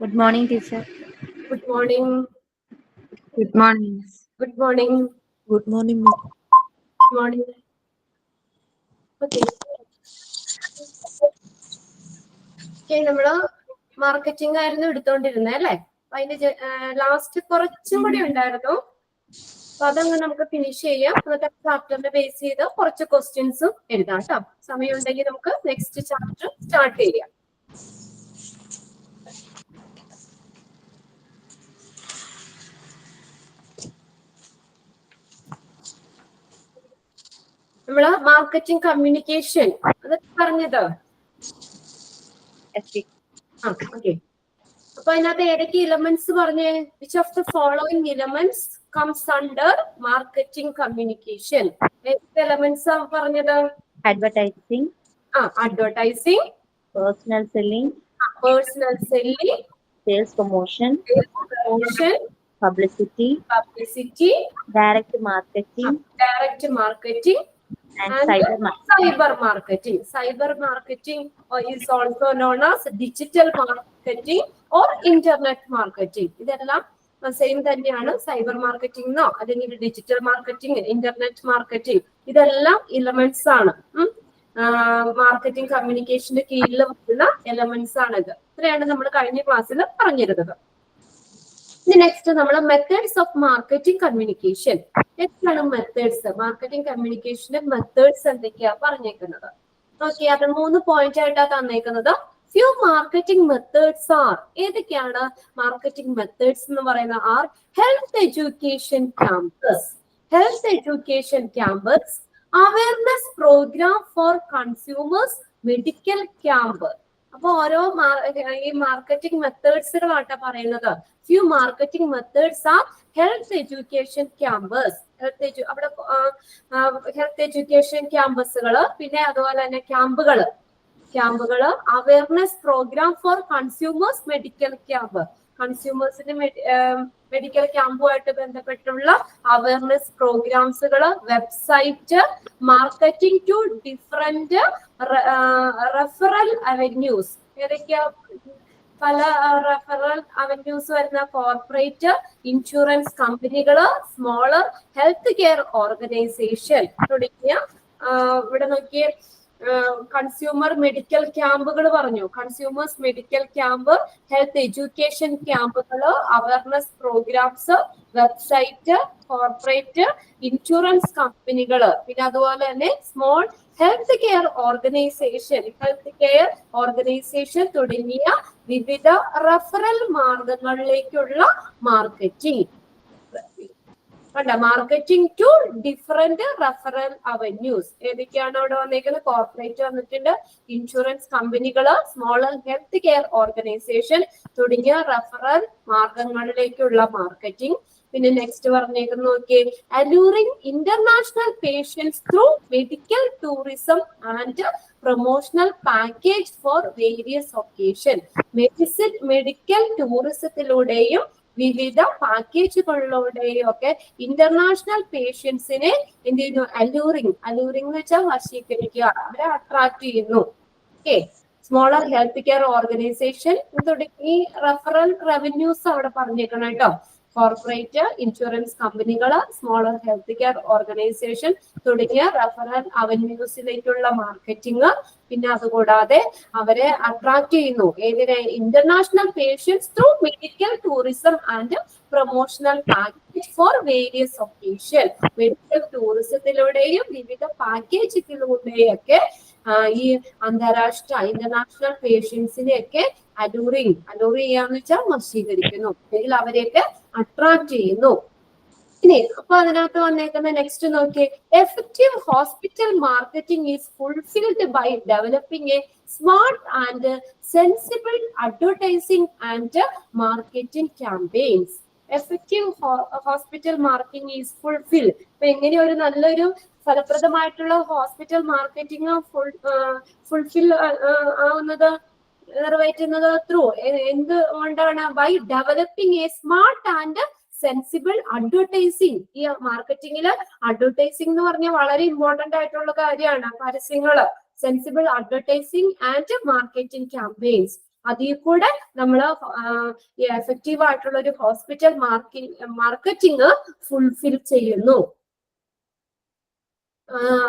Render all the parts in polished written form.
Good morning, teacher. Good morning. Good morning. Good morning. Good morning, Miss. Good morning. Okay. നമ്മള് marketing ആയിരുന്നു എടുത്തോണ്ടിരുന്നത് അല്ലേ? അപ്പൊ അതിന്റെ last കുറച്ചും കൂടി ഉണ്ടായിരുന്നു. അപ്പൊ അതങ്ങ് നമുക്ക് ഫിനിഷ് ചെയ്യാം. എന്നിട്ട് ചാപ്റ്ററിനെ ബേസ് ചെയ്ത് കുറച്ച് ക്വസ്റ്റ്യൻസും എഴുതാം കേട്ടോ. സമയം ഉണ്ടെങ്കിൽ നമുക്ക് നെക്സ്റ്റ് ചാപ്റ്റർ സ്റ്റാർട്ട് ചെയ്യാം. നമ്മള് മാർക്കറ്റിംഗ് കമ്മ്യൂണിക്കേഷൻ അതൊക്കെ പറഞ്ഞത്. ഓക്കെ. അപ്പൊ അതിനകത്ത് ഏതൊക്കെ ഇലമെന്റ്സ് പറഞ്ഞേ? Which of the following elements comes under marketing communication? ഏതൊക്കെ എലമെന്റ്സ് പറഞ്ഞത്? Advertising, advertising, personal selling, personal selling, sales promotion, promotion, publicity, publicity, direct marketing, direct marketing, and and cyber marketing. cyber marketing. Cyber marketing is also known as digital marketing or internet marketing. ഇതെല്ലാം same തന്നെയാണ്. Cyber marketing എന്നോ അല്ലെങ്കിൽ digital marketing, internet marketing, ഇതെല്ലാം elements ആണ്. Marketing കമ്മ്യൂണിക്കേഷന്റെ കീഴിൽ വരുന്ന elements ആണിത്. ഇത്രയാണ് നമ്മൾ കഴിഞ്ഞ ക്ലാസ്സിൽ പറഞ്ഞിരുന്നത്. നെക്സ്റ്റ് നമ്മൾ മെത്തേഡ്സ് ഓഫ് മാർക്കറ്റിംഗ് കമ്മ്യൂണിക്കേഷൻ. എന്താണ് മെത്തേഡ്സ്? മാർക്കറ്റിംഗ് കമ്മ്യൂണിക്കേഷന്റെ മെത്തേഡ്സ് എന്തൊക്കെയാ പറഞ്ഞേക്കുന്നത്? ഓക്കെ, അത് 3 പോയിന്റ് ആയിട്ടാ തന്നേക്കുന്നത്. Few marketing methods are. ഏതൊക്കെയാണ് മാർക്കറ്റിംഗ് മെത്തേഡ്സ് എന്ന് പറയുന്നത്? Are health education camps, awareness program for consumers, medical camp. അപ്പൊ ഓരോ ഈ മാർക്കറ്റിംഗ് മെത്തേഡ്സുകളാട്ടാ പറയുന്നത്. Few marketing methods are health education camps, അവിടെ ഹെൽത്ത് എഡ്യൂക്കേഷൻ ക്യാമ്പസുകള്, പിന്നെ അതുപോലെ തന്നെ ക്യാമ്പുകള്, awareness program for consumers, medical camp. കൺസ്യൂമേഴ്സിന് മെഡിക്കൽ ക്യാമ്പുമായിട്ട് ബന്ധപ്പെട്ടുള്ള അവയർനെസ് പ്രോഗ്രാംസുകള്, website, marketing to different referral avenues. ഏതൊക്കെയാ പല റെഫറൽ അവന്യൂസ് വരുന്ന? കോർപ്പറേറ്റ്, ഇൻഷുറൻസ് കമ്പനികള്, സ്മോളർ ഹെൽത്ത് കെയർ ഓർഗനൈസേഷൻ തുടങ്ങിയ. ഇവിടെ നോക്കിയേ, കൺസ്യൂമർ മെഡിക്കൽ ക്യാമ്പുകൾ പറഞ്ഞു. Consumers medical camp, health education ക്യാമ്പുകള്, awareness programs, website, corporate, insurance കമ്പനികള്, പിന്നെ അതുപോലെ തന്നെ സ്മോൾ ഹെൽത്ത് കെയർ ഓർഗനൈസേഷൻ തുടങ്ങിയ വിവിധ റഫറൽ മാർഗങ്ങളിലേക്കുള്ള marketing. Marketing to different referral avenues. ഏതൊക്കെയാണ് അവിടെ വന്നേക്കുന്നത്? കോർപ്പറേറ്റ് വന്നിട്ടുണ്ട്, ഇൻഷുറൻസ് കമ്പനികള്, സ്മോൾ ഹെൽത്ത് കെയർ ഓർഗനൈസേഷൻ തുടങ്ങിയ റെഫറൽ മാർഗങ്ങളിലേക്കുള്ള മാർക്കറ്റിംഗ്. പിന്നെ നെക്സ്റ്റ് പറഞ്ഞേക്കുന്നത് നോക്കിയേ, alluring international patients through medical tourism and promotional package for various occasion. Medical ടൂറിസത്തിലൂടെയും വിവിധ പാക്കേജുകളിലൂടെയും ഒക്കെ ഇന്റർനാഷണൽ പേഷ്യൻസിനെ എന്ത് ചെയ്യുന്നു? അലൂറിംഗ് എന്ന് വെച്ചാൽ വശീകരിക്കുക, അവരെ അട്രാക്ട് ചെയ്യുന്നു. Okay, smaller health care organisation തുടങ്ങി റെഫറൽ റവന്യൂസ് അവിടെ പറഞ്ഞേക്കണം കേട്ടോ. കോർപ്പറേറ്റ്, ഇൻഷുറൻസ് കമ്പനികള്, സ്മോളർ ഹെൽത്ത് കെയർ ഓർഗനൈസേഷൻ തുടങ്ങിയ റെഫറൽ അവന്യൂസിലേക്കുള്ള മാർക്കറ്റിംഗ്. പിന്നെ അതുകൂടാതെ അവരെ അട്രാക്ട് ചെയ്യുന്നു. ഏതിനെ? International patients through medical tourism and promotional package for various occasion. Medical ടൂറിസത്തിലൂടെയും വിവിധ പാക്കേജുകളിലൂടെയും ഒക്കെ ഈ അന്താരാഷ്ട്ര ഇന്റർനാഷണൽ പേഷ്യൻസിനെയൊക്കെ അലൂർ ചെയ്യാന്ന് വെച്ചാൽ വശീകരിക്കുന്നു, അല്ലെങ്കിൽ അവരെയൊക്കെ അട്രാക്ട് ചെയ്യുന്നു. ഇനി അപ്പൊ അതിനകത്ത് വന്നേക്കുന്ന നെക്സ്റ്റ് നോക്കിയേ, effective hospital marketing is fulfilled by developing a smart and sensible advertising and marketing campaigns. Effective hospital marketing is fulfil. അപ്പൊ എങ്ങനെ ഒരു നല്ലൊരു ഫലപ്രദമായിട്ടുള്ള ഹോസ്പിറ്റൽ മാർക്കറ്റിംഗ് ഫുൾഫിൽ ആവുന്നത്, നിറവേറ്റുന്നത് ത്രൂ എന്തുകൊണ്ടാണ്? By developing a smart and sensible advertising. ഈ മാർക്കറ്റിംഗില് അഡ്വർടൈസിംഗ് എന്ന് പറഞ്ഞാൽ വളരെ ഇമ്പോർട്ടന്റ് ആയിട്ടുള്ള കാര്യമാണ്. പരസ്യങ്ങള്, sensible advertising and marketing campaigns. അതിൽ കൂടെ നമ്മൾ എഫക്റ്റീവ് ആയിട്ടുള്ള ഒരു ഹോസ്പിറ്റൽ മാർക്കറ്റിംഗ് ഫുൾഫിൽ ചെയ്യുന്നു,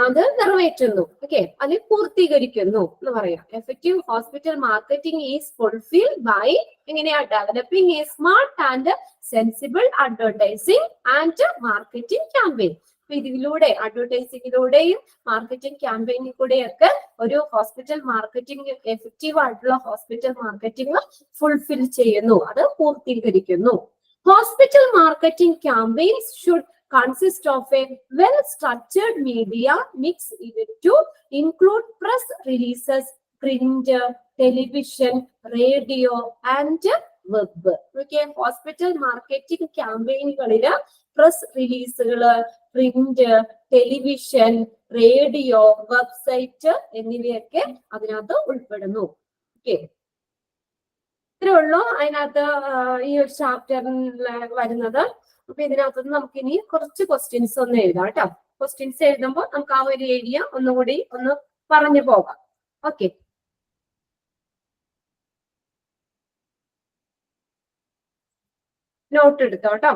അത് നിറവേറ്റുന്നു. ഓക്കെ, അത് പൂർത്തീകരിക്കുന്നു എന്ന് പറയാം. Effective hospital marketing is fulfil by എങ്ങനെയാ developing a smart and sensible advertising and marketing campaign. ഇതിലൂടെ അഡ്വർടൈസിംഗിലൂടെയും മാർക്കറ്റിംഗ് ക്യാമ്പയിനിൽ കൂടെയൊക്കെ ഒരു ഹോസ്പിറ്റൽ മാർക്കറ്റിംഗ് എഫക്റ്റീവ് ആയിട്ടുള്ള ഹോസ്പിറ്റൽ മാർക്കറ്റിംഗ് ഫുൾഫിൽ ചെയ്യുന്നു, അത് പൂർത്തീകരിക്കുന്നു. Hospital marketing campaigns should consist of a well-structured media mix to include press releases, print, television, radio, and web. Okay, hospital marketing campaign-കളില് പ്രസ് റിലീസുകള്, പ്രിന്റ്, ടെലിവിഷൻ, റേഡിയോ, വെബ്സൈറ്റ് എന്നിവയൊക്കെ അതിനകത്ത് ഉൾപ്പെടുന്നു. Okay, ഇത്രേ ഉള്ളൂ അതിനകത്ത് ഈ ഒരു ചാപ്റ്ററിൽ വരുന്നത്. അപ്പൊ ഇതിനകത്തുനിന്ന് നമുക്ക് ഇനി കുറച്ച് ക്വസ്റ്റ്യൻസ് ഒന്ന് എഴുതാം കേട്ടോ. ക്വസ്റ്റ്യൻസ് എഴുതുമ്പോൾ നമുക്ക് ആ ഒരു ഏരിയ ഒന്നുകൂടി ഒന്ന് പറഞ്ഞു പോകാം. ഓക്കെ, നോട്ട് എടുത്തോ കേട്ടോ.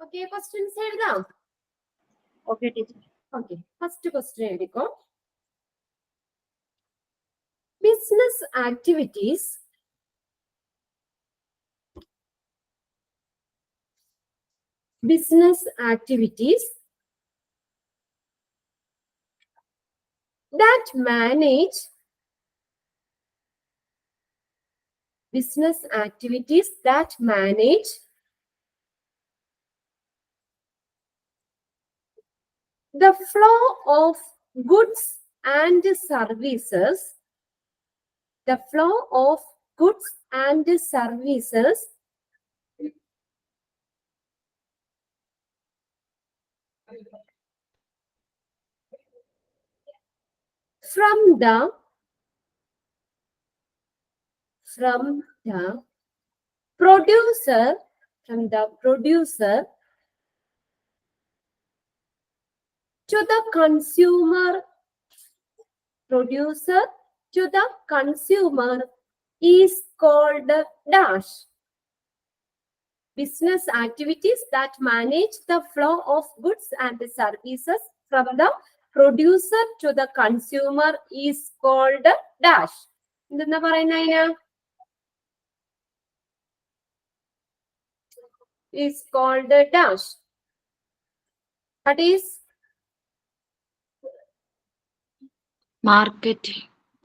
ഓക്കെ, ക്വസ്റ്റ്യൻസ് എഴുതാം. Okay, teacher. Okay, first question എഴുതിക്കോ. Business activities that manage the flow of goods and services from the producer to the consumer is called dash. Business activities that manage the flow of goods and services from the producer to the consumer is called dash. എന്തെന്നാ പറയുന്നതിന്? Is called dash. That is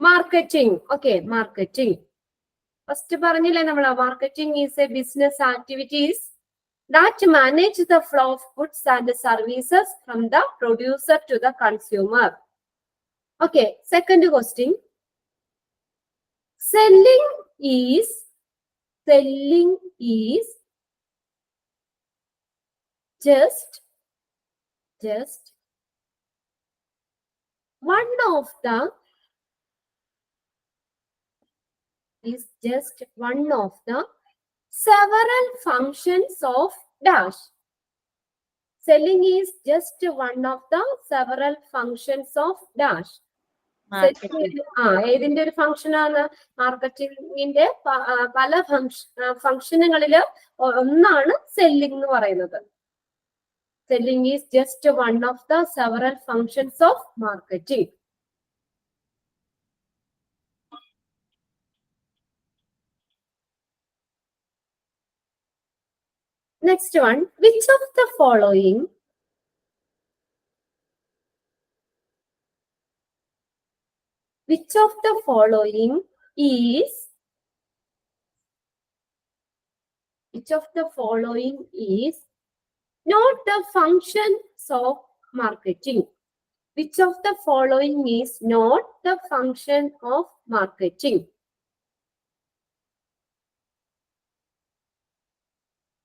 marketing. Okay, marketing. First പറഞ്ഞില്ലേ നമ്മള്, marketing is a business activities that manage the flow of goods and services from the producer to the consumer. Okay, second question. Selling is just one of the several functions of dash. Selling is just one of the several functions of dash. ഏതിന്റെ ഒരു function ആണ്? മാർക്കറ്റിംഗിന്റെ പല ഫംഗ്ഷനുകളില് ഒന്നാണ് selling എന്ന് പറയുന്നത്. Selling is just one of the several functions of marketing. Next one, which of the following is not the functions of marketing? Which of the following is not the function of marketing?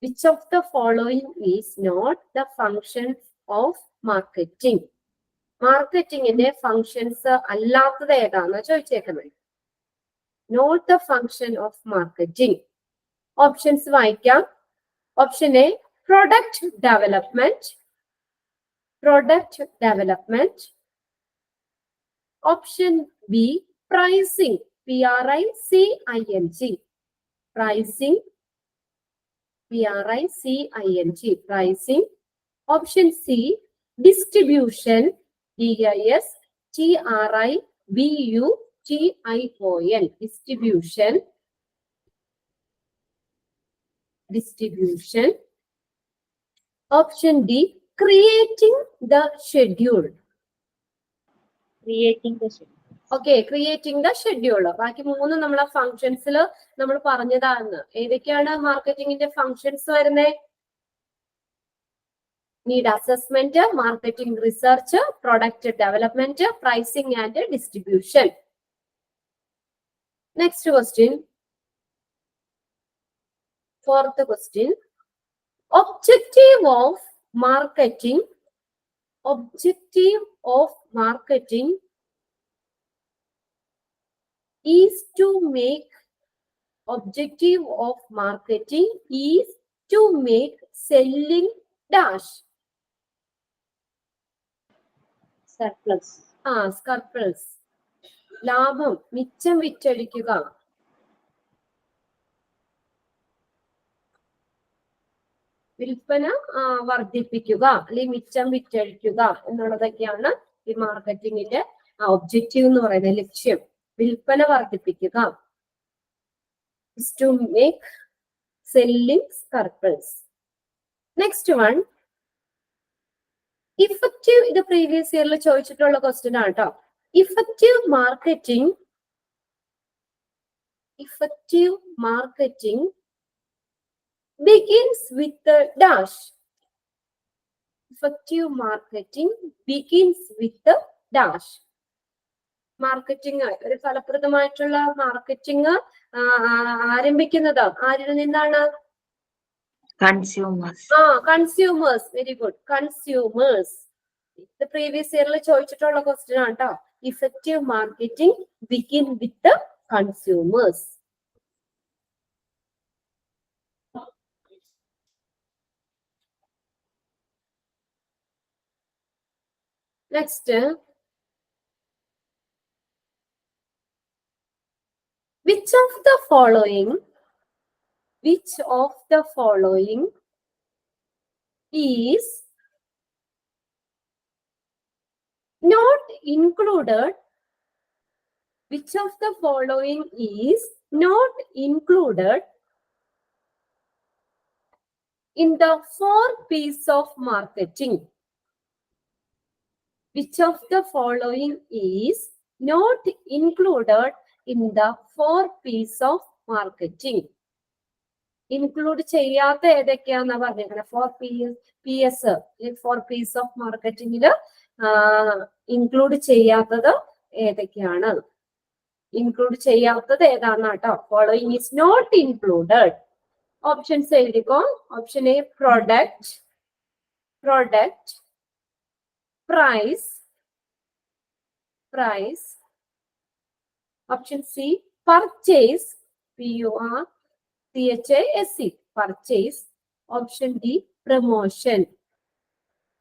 Which of the following is not the functions of marketing? മാർക്കറ്റിംഗിന്റെ functions അല്ലാത്തത് ഏതാന്ന് ചോദിച്ചേക്കുന്നത്. Not the function of marketing. Options വായിക്കാം. Option A, product development. Option B, pricing. PRICING. pricing. Option C, distribution. DISTRIBUTION. Distribution. Option D, creating the schedule. Okay, creating the schedule. ബാക്കി മൂന്ന് നമ്മളെ ഫങ്ഷൻസിൽ നമ്മൾ പറഞ്ഞതാണ്. ഏതൊക്കെയാണ് മാർക്കറ്റിംഗിന്റെ ഫങ്ഷൻസ് വരുന്നത്? Need assessment, marketing research, product development, pricing and distribution. Next question, fourth question. Objective of marketing is to make selling dash. Surplus. ലാഭം, മിച്ചം വിറ്റഴിക്കുക. വിൽപ്പന വർദ്ധിപ്പിക്കുക അല്ലെങ്കിൽ മിച്ചം വിറ്റഴിക്കുക എന്നുള്ളതൊക്കെയാണ് ഈ മാർക്കറ്റിംഗിന്റെ ഒബ്ജക്റ്റീവ് എന്ന് പറയുന്നത്, ലക്ഷ്യം. വിൽപ്പന വർദ്ധിപ്പിക്കുക. To make selling surplus. Next one, effective. ഇത് പ്രീവിയസ് ഇയറിൽ ചോദിച്ചിട്ടുള്ള ക്വസ്റ്റ്യൻ ആണ് കേട്ടോ. Effective marketing begins with the dash. Effective marketing begins with the dash. Marketing, ഒരു ഫലപ്രദമായിട്ടുള്ള മാർക്കറ്റിംഗ് ആരംഭിക്കുന്നത് ആരിൽ നിന്നാണ്? കൺസ്യൂമേഴ്സ്. Very good, consumers. ഇത് പ്രീവിയസ് ഇയറിൽ ചോദിച്ചിട്ടുള്ള ക്വസ്റ്റ്യൻ ആണ് കേട്ടോ. Effective marketing begin with the consumers. Next, which of the following is not included? Which of the following is not included in the 4 P's of marketing? Which of the following is not included in the 4 P's of marketing? Include ചെയ്യാത്ത ഏതൊക്കെയാണെന്ന് പറഞ്ഞേക്കണം. 4 P's of മാർക്കറ്റിംഗില് include ചെയ്യാത്തത് ഏതൊക്കെയാണ്? Include ചെയ്യാത്തത് ഏതാണ് കേട്ടോ? Following is not included. Options എഴുതിക്കോ. Option A product, product, price, price. Option C purchase, PURCHASE, purchase. Option D promotion,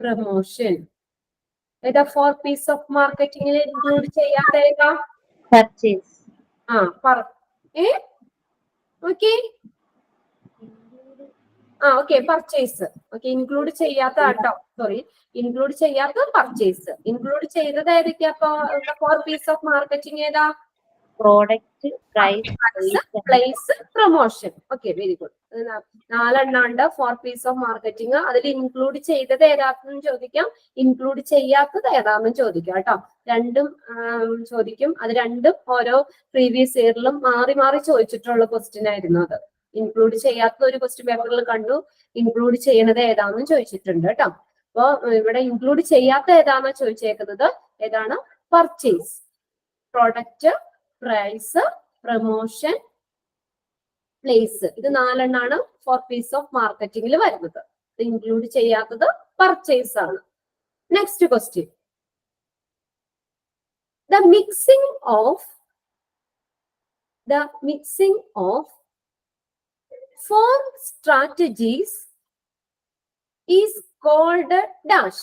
promotion. ഏതാ 4 പീസ് ഓഫ് മാർക്കറ്റിംഗിൽ ഇൻക്ലൂഡ് ചെയ്യാത്ത ഏതാ? Purchase. Okay okay purchase. Okay, include ചെയ്യാത്ത കേട്ടോ, സോറി, ഇൻക്ലൂഡ് ചെയ്യാത്ത purchase. Include ചെയ്തത് ഏതൊക്കെയാ? അപ്പൊ 4 പീസ് ഓഫ് മാർക്കറ്റിംഗ് ഏതാ? Product, price, place, promotion. Okay, very good. 4 എണ്ണം ഉണ്ട് 4 പീസ് ഓഫ് മാർക്കറ്റിംഗ്. അതിൽ ഇൻക്ലൂഡ് ചെയ്തത് ഏതാണെന്ന് ചോദിക്കാം, ഇൻക്ലൂഡ് ചെയ്യാത്തത് ഏതാണെന്ന് ചോദിക്കാം കേട്ടോ. രണ്ടും ചോദിക്കും. അത് രണ്ടും ഓരോ പ്രീവിയസ് ഇയറിലും മാറി മാറി ചോദിച്ചിട്ടുള്ള ക്വസ്റ്റ്യൻ ആയിരുന്നു അത്. ഇൻക്ലൂഡ് ചെയ്യാത്ത ഒരു ക്വസ്റ്റ്യൻ പേപ്പറിൽ കണ്ടു, ഇൻക്ലൂഡ് ചെയ്യണത് ഏതാണെന്ന് ചോദിച്ചിട്ടുണ്ട് കേട്ടോ. അപ്പൊ ഇവിടെ ഇൻക്ലൂഡ് ചെയ്യാത്ത ഏതാണെന്ന് ചോദിച്ചേക്കുന്നത് ഏതാണ്? Purchase, product, price, promotion, place. ഇത് 4 എണ്ണാണ് 4 പീസ് ഓഫ് മാർക്കറ്റിംഗിൽ വരുന്നത്. ഇത് ഇൻക്ലൂഡ് ചെയ്യാത്തത് പർച്ചേസ് ആണ്. Next question. The mixing of 4 strategies is called dash.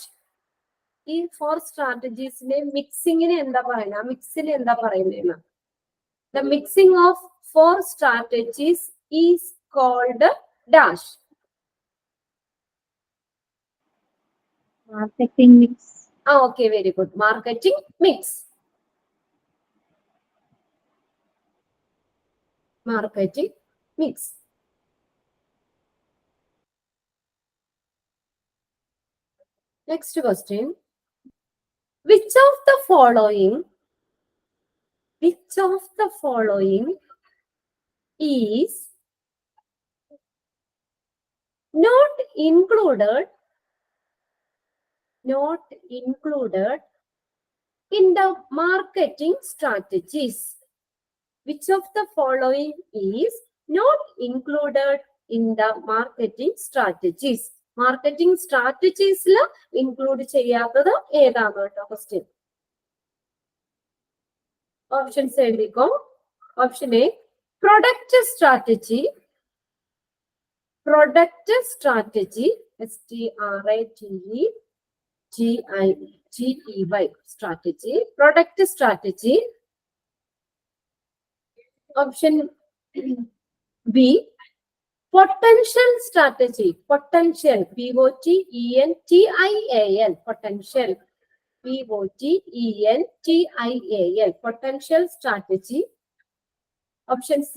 ഈ 4 സ്ട്രാറ്റജീസിനെ മിക്സിങ്ങിന് എന്താ പറയുന്നത്? മിക്സിന് എന്താ പറയുന്നത്? The mixing of 4 strategies is called dash. marketing mix. Okay, very good. Marketing mix. Marketing mix. Next question. Which of the following is not included in the marketing strategies? Which of the following is not included in the marketing strategies? Marketing strategies la include ചെയ്യാത്തത് ഏതാണ് കേട്ടോ question. Options എഴുതിക്കോ. Option A product strategy, product strategy, STRATEGY, strategy, product strategy. Option B potential strategy, potential, POTENTIAL, potential, POTENTIAL, potential strategy. Option C,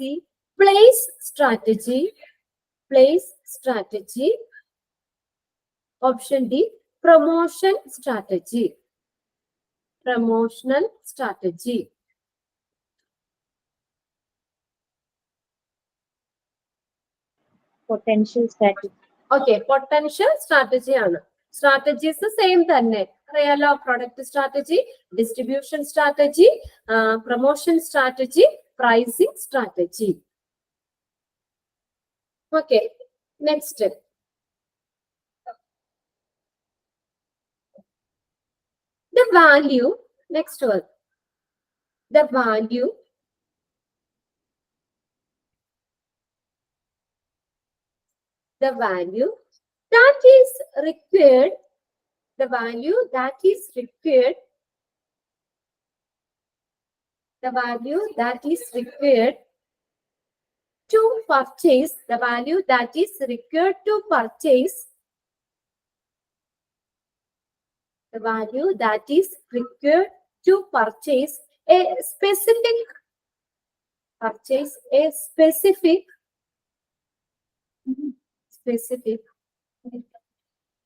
place strategy, place strategy. Option D, promotion strategy, promotional strategy. Potential strategy. Okay, potential strategy ആണ്. Strategies same തന്നെ അറിയാലോ. Product strategy, distribution strategy, promotion strategy, pricing strategy. Okay, next. The value, next one. The value that is required, the value that is required to purchase, the value that is required to purchase, the value that is required to purchase a specific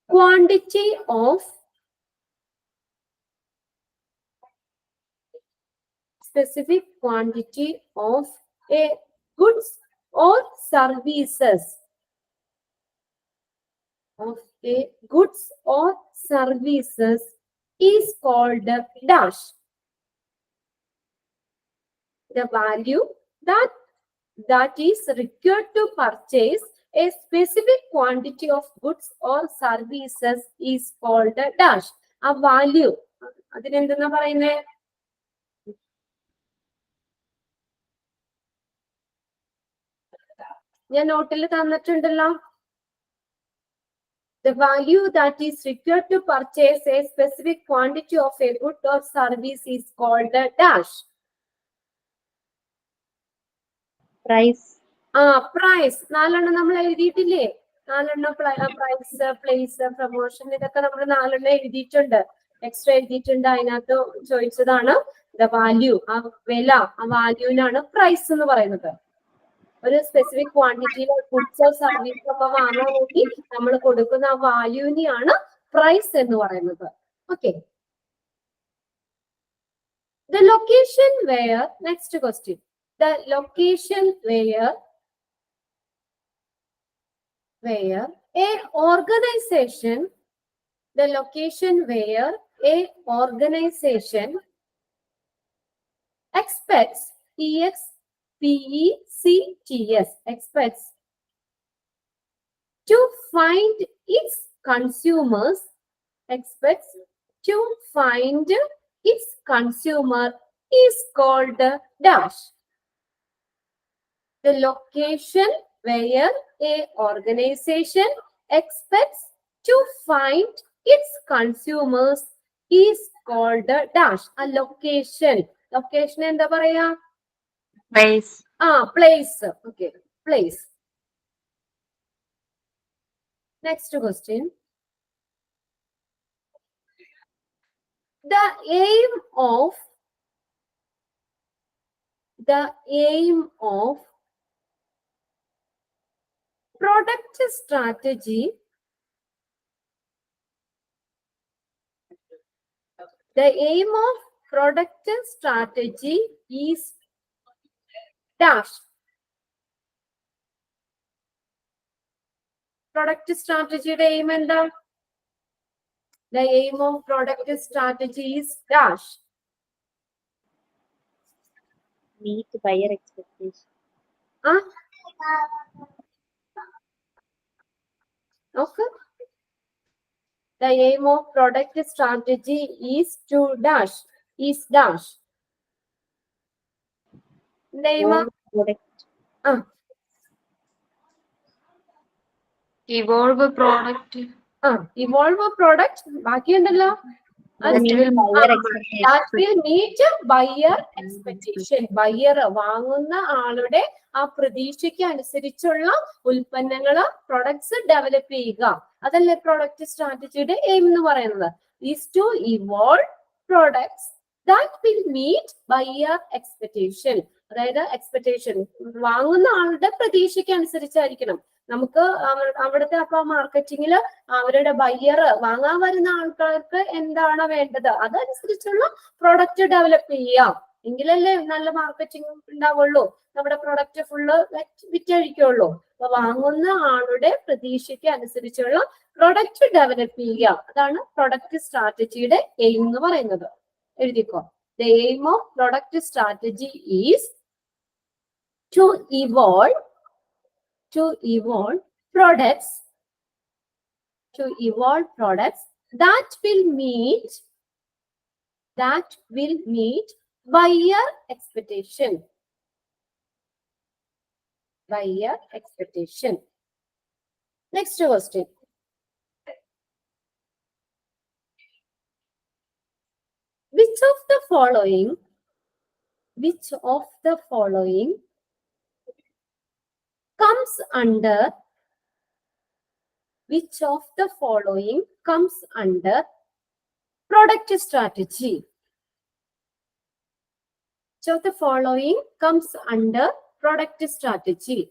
quantity of a goods or services, is called dash. the value that is required to purchase a specific quantity of goods or services is called a dash. A value അതിനെന്തെന്നാ പറയുന്നേ? ഞാൻ നോട്ടിൽ തന്നിട്ടുണ്ടല്ലോ. The value that is required to purchase a specific quantity of a good or service is called a dash. Price. Price 4 എണ്ണം നമ്മൾ എഴുതിയിട്ടില്ലേ? 4 എണ്ണം price, place, promotion, ഇതൊക്കെ നമ്മൾ 4 എണ്ണം എഴുതിയിട്ടുണ്ട്, എക്സ്ട്രാ എഴുതിയിട്ടുണ്ട്. അതിനകത്ത് ചോദിച്ചതാണ് ദ വാല്യൂ, ആ വില, ആ വാല്യൂവിനാണ് പ്രൈസ് എന്ന് പറയുന്നത്. ഒരു സ്പെസിഫിക് ക്വാണ്ടിറ്റിയിലെ ഗുഡ്സോ സർവീസോ ഒക്കെ വാങ്ങാൻ വേണ്ടി നമ്മൾ കൊടുക്കുന്ന ആ വാല്യൂവിനെയാണ് പ്രൈസ് എന്ന് പറയുന്നത്. Okay. The location where, next question, the location where a organization, the location where a organization expects, expects to find its consumers, expects to find its consumer is called dash. The location where a organization expects to find its consumers is called dash. A location. Location എന്താ പറയാ? Place. Place. Okay, place. Next question. The aim of product strategy, the aim of product strategy is dash. Product strategy aim എന്താ? The aim of product strategy is dash. Meet buyer expectation. Okay. The aim of product strategy is to dash. Is dash. The aim of Product. Evolve product. evolve a product. ബാക്കിയുണ്ടല്ലോ. That will Buyer expectation. That will meet buyer expectation. Buyer വാങ്ങുന്ന ആളുടെ ആ പ്രതീക്ഷയ്ക്ക് അനുസരിച്ചുള്ള ഉൽപ്പന്നങ്ങള്, products develop ചെയ്യുക. അതല്ലേ product സ്ട്രാറ്റജിയുടെ aim എന്ന് പറയുന്നത്. Is to evolve products that will meet buyer expectation. അതായത് എക്സ്പെക്ടേഷൻ വാങ്ങുന്ന ആളുടെ പ്രതീക്ഷയ്ക്ക് അനുസരിച്ചായിരിക്കണം. നമുക്ക് അവിടുത്തെ അപ്പൊ മാർക്കറ്റിങ്ങില് അവരുടെ ബയ്യർ, വാങ്ങാൻ വരുന്ന ആൾക്കാർക്ക് എന്താണ് വേണ്ടത് അതനുസരിച്ചുള്ള പ്രൊഡക്റ്റ് ഡെവലപ്പ് ചെയ്യാം. എങ്കിലല്ലേ നല്ല മാർക്കറ്റിംഗ് ഉണ്ടാവുള്ളൂ, നമ്മുടെ പ്രൊഡക്റ്റ് ഫുള്ള് വിറ്റഴിക്കുള്ളൂ. അപ്പൊ വാങ്ങുന്ന ആളുടെ പ്രതീക്ഷയ്ക്ക് അനുസരിച്ചുള്ള പ്രൊഡക്റ്റ് ഡെവലപ്പ് ചെയ്യുക. അതാണ് പ്രൊഡക്റ്റ് സ്ട്രാറ്റജിയുടെ എയിം എന്ന് പറയുന്നത്. എഴുതിക്കോ. The aim of product strategy is to evolve products that will meet buyer expectation. Next question. Which of the following comes under product strategy? Which of the following comes under product strategy?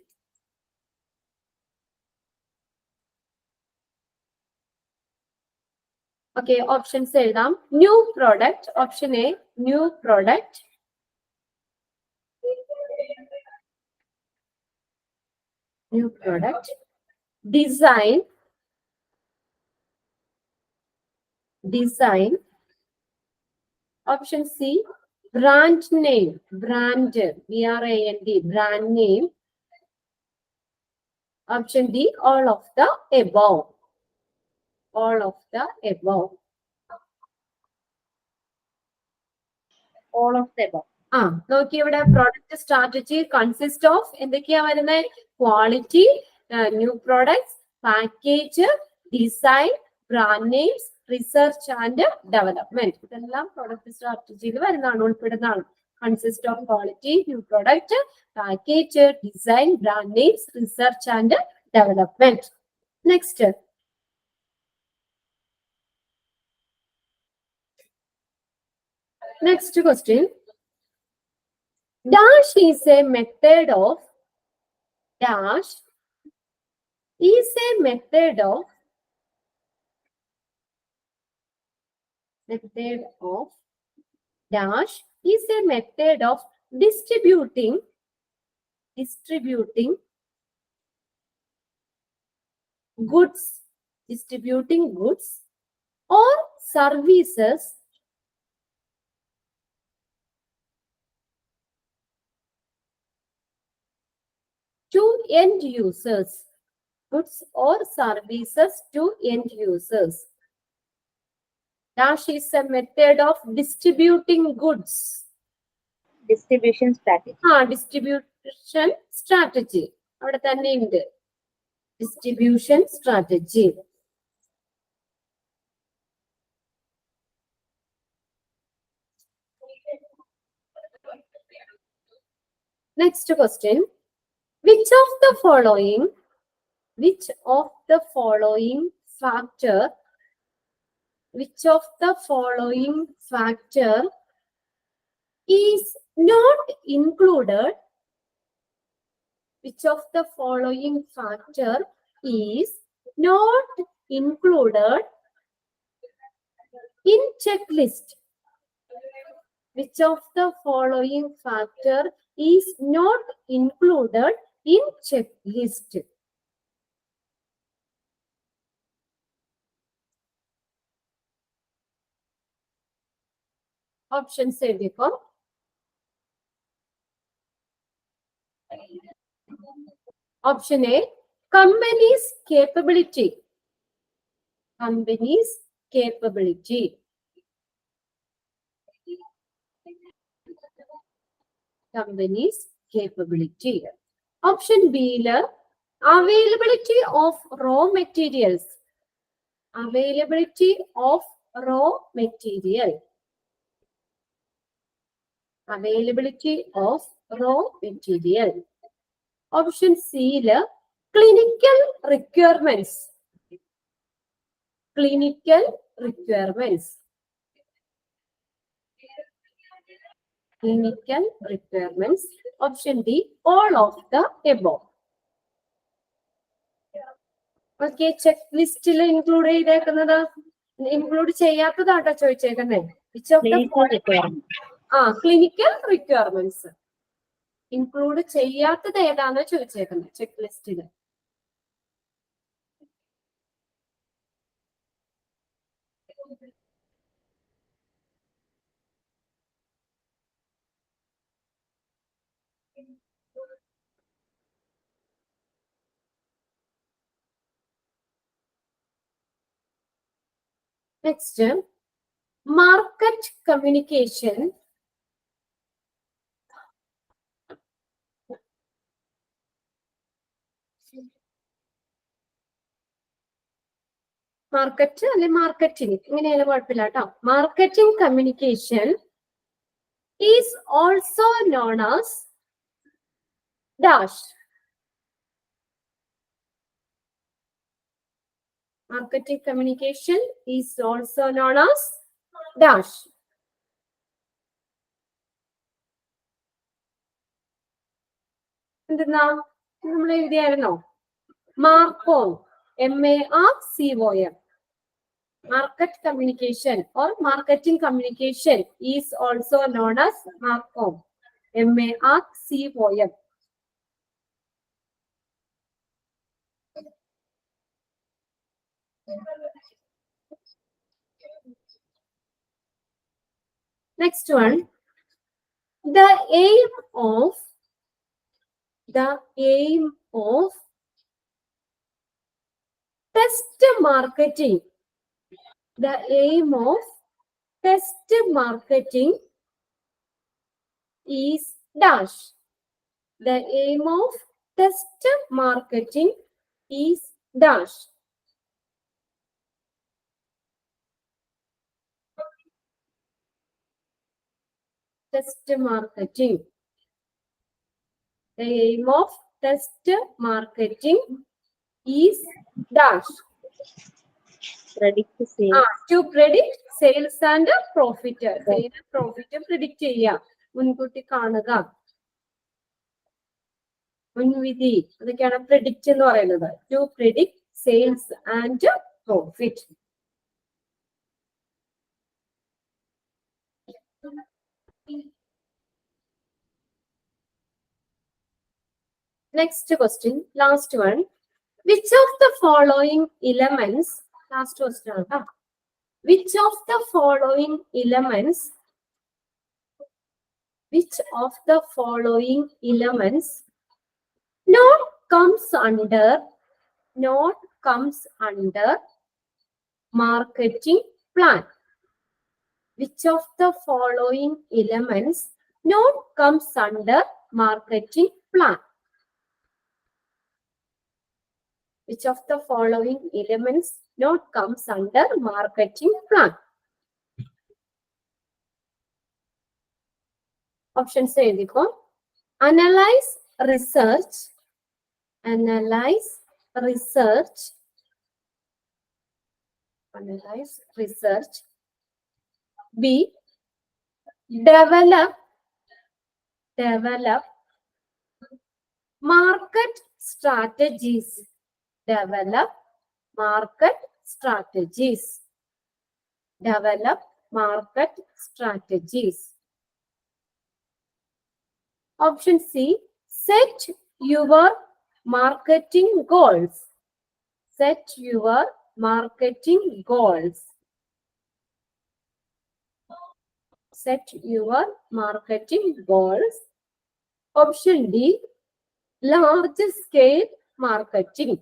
Okay, options എഴുതാം. New product. Option A, new product. New product. Design. Option C, brand name, brand, B-R-A-N-D, brand name. Option D, all of the above. All of the above. All of the above. നോക്കി ഇവിടെ product strategy consist of എന്തൊക്കെയാ വരുന്നത്? Quality, new products, package, design, brand names, research and development. ഇതെല്ലാം product സ്ട്രാറ്റജിയിൽ വരുന്നതാണ്, ഉൾപ്പെടുന്നതാണ്. Consist of quality, new product, package, design, brand names, research and development. Next, next question. Dash is a method of dash is a method of dash is a method of distributing goods or services to end users. Goods or services to end users. Dash is a method of distributing goods. Distribution strategy. Distribution strategy. അവിടെ തന്നെ ഉണ്ട്. Distribution strategy. Next question. Which of the following factor is not included? Which of the following factor is not included in checklist? Which of the following factor is not included in checklist? Options എഴുതിക്കോ. Option A, company's capability. Company's capability. Company's capability. Option B, availability of raw materials. Availability of raw material. Availability of raw material. Option C, clinical requirements. Clinical requirements. Clinical requirements. Option D, all of the above. Okay, checklist include ചെയ്തേക്കുന്നത്, include ചെയ്യാത്തതാട്ടോ ചോദിച്ചേക്കുന്നത്. Which of the clinical requirements. Include ചെയ്യാത്തത് ഏതാന്ന് ചോദിച്ചേക്കുന്നത് check ലിസ്റ്റില്. Next, market communication. Market അല്ലെ marketing ഇങ്ങനെയാണ് കുഴപ്പമില്ല കേട്ടോ. Marketing communication is also known as dash. Marketing communication is also known as dash. എന്തെന്നാ നമ്മൾ എഴുതിയായിരുന്നോ? മാർക്കോം, MARCOM. Market communication or marketing communication is also known as MARCOM. MARCOM. Next one, The aim of test marketing. The aim of test marketing is dash. The aim of test marketing is dash. Test marketing. The aim of test marketing is dash. Predict sales. To predict sales and profit. Sale and profit predict ചെയ്യുക, മുൻകൂട്ടി കാണുക, മുൻവിധി, അതൊക്കെയാണ് predict എന്ന് പറയുന്നത്. To predict sales and profit. Next question, last one. Which of the following elements, last question, which of the following elements not comes under marketing plan? Which of the following elements not comes under marketing plan? Which of the following elements not comes under marketing plan? Options എഴുതിക്കോ. Analyze research. B. Develop market strategies. Develop market strategies. Option C. Set your marketing goals. Option D. Large scale marketing.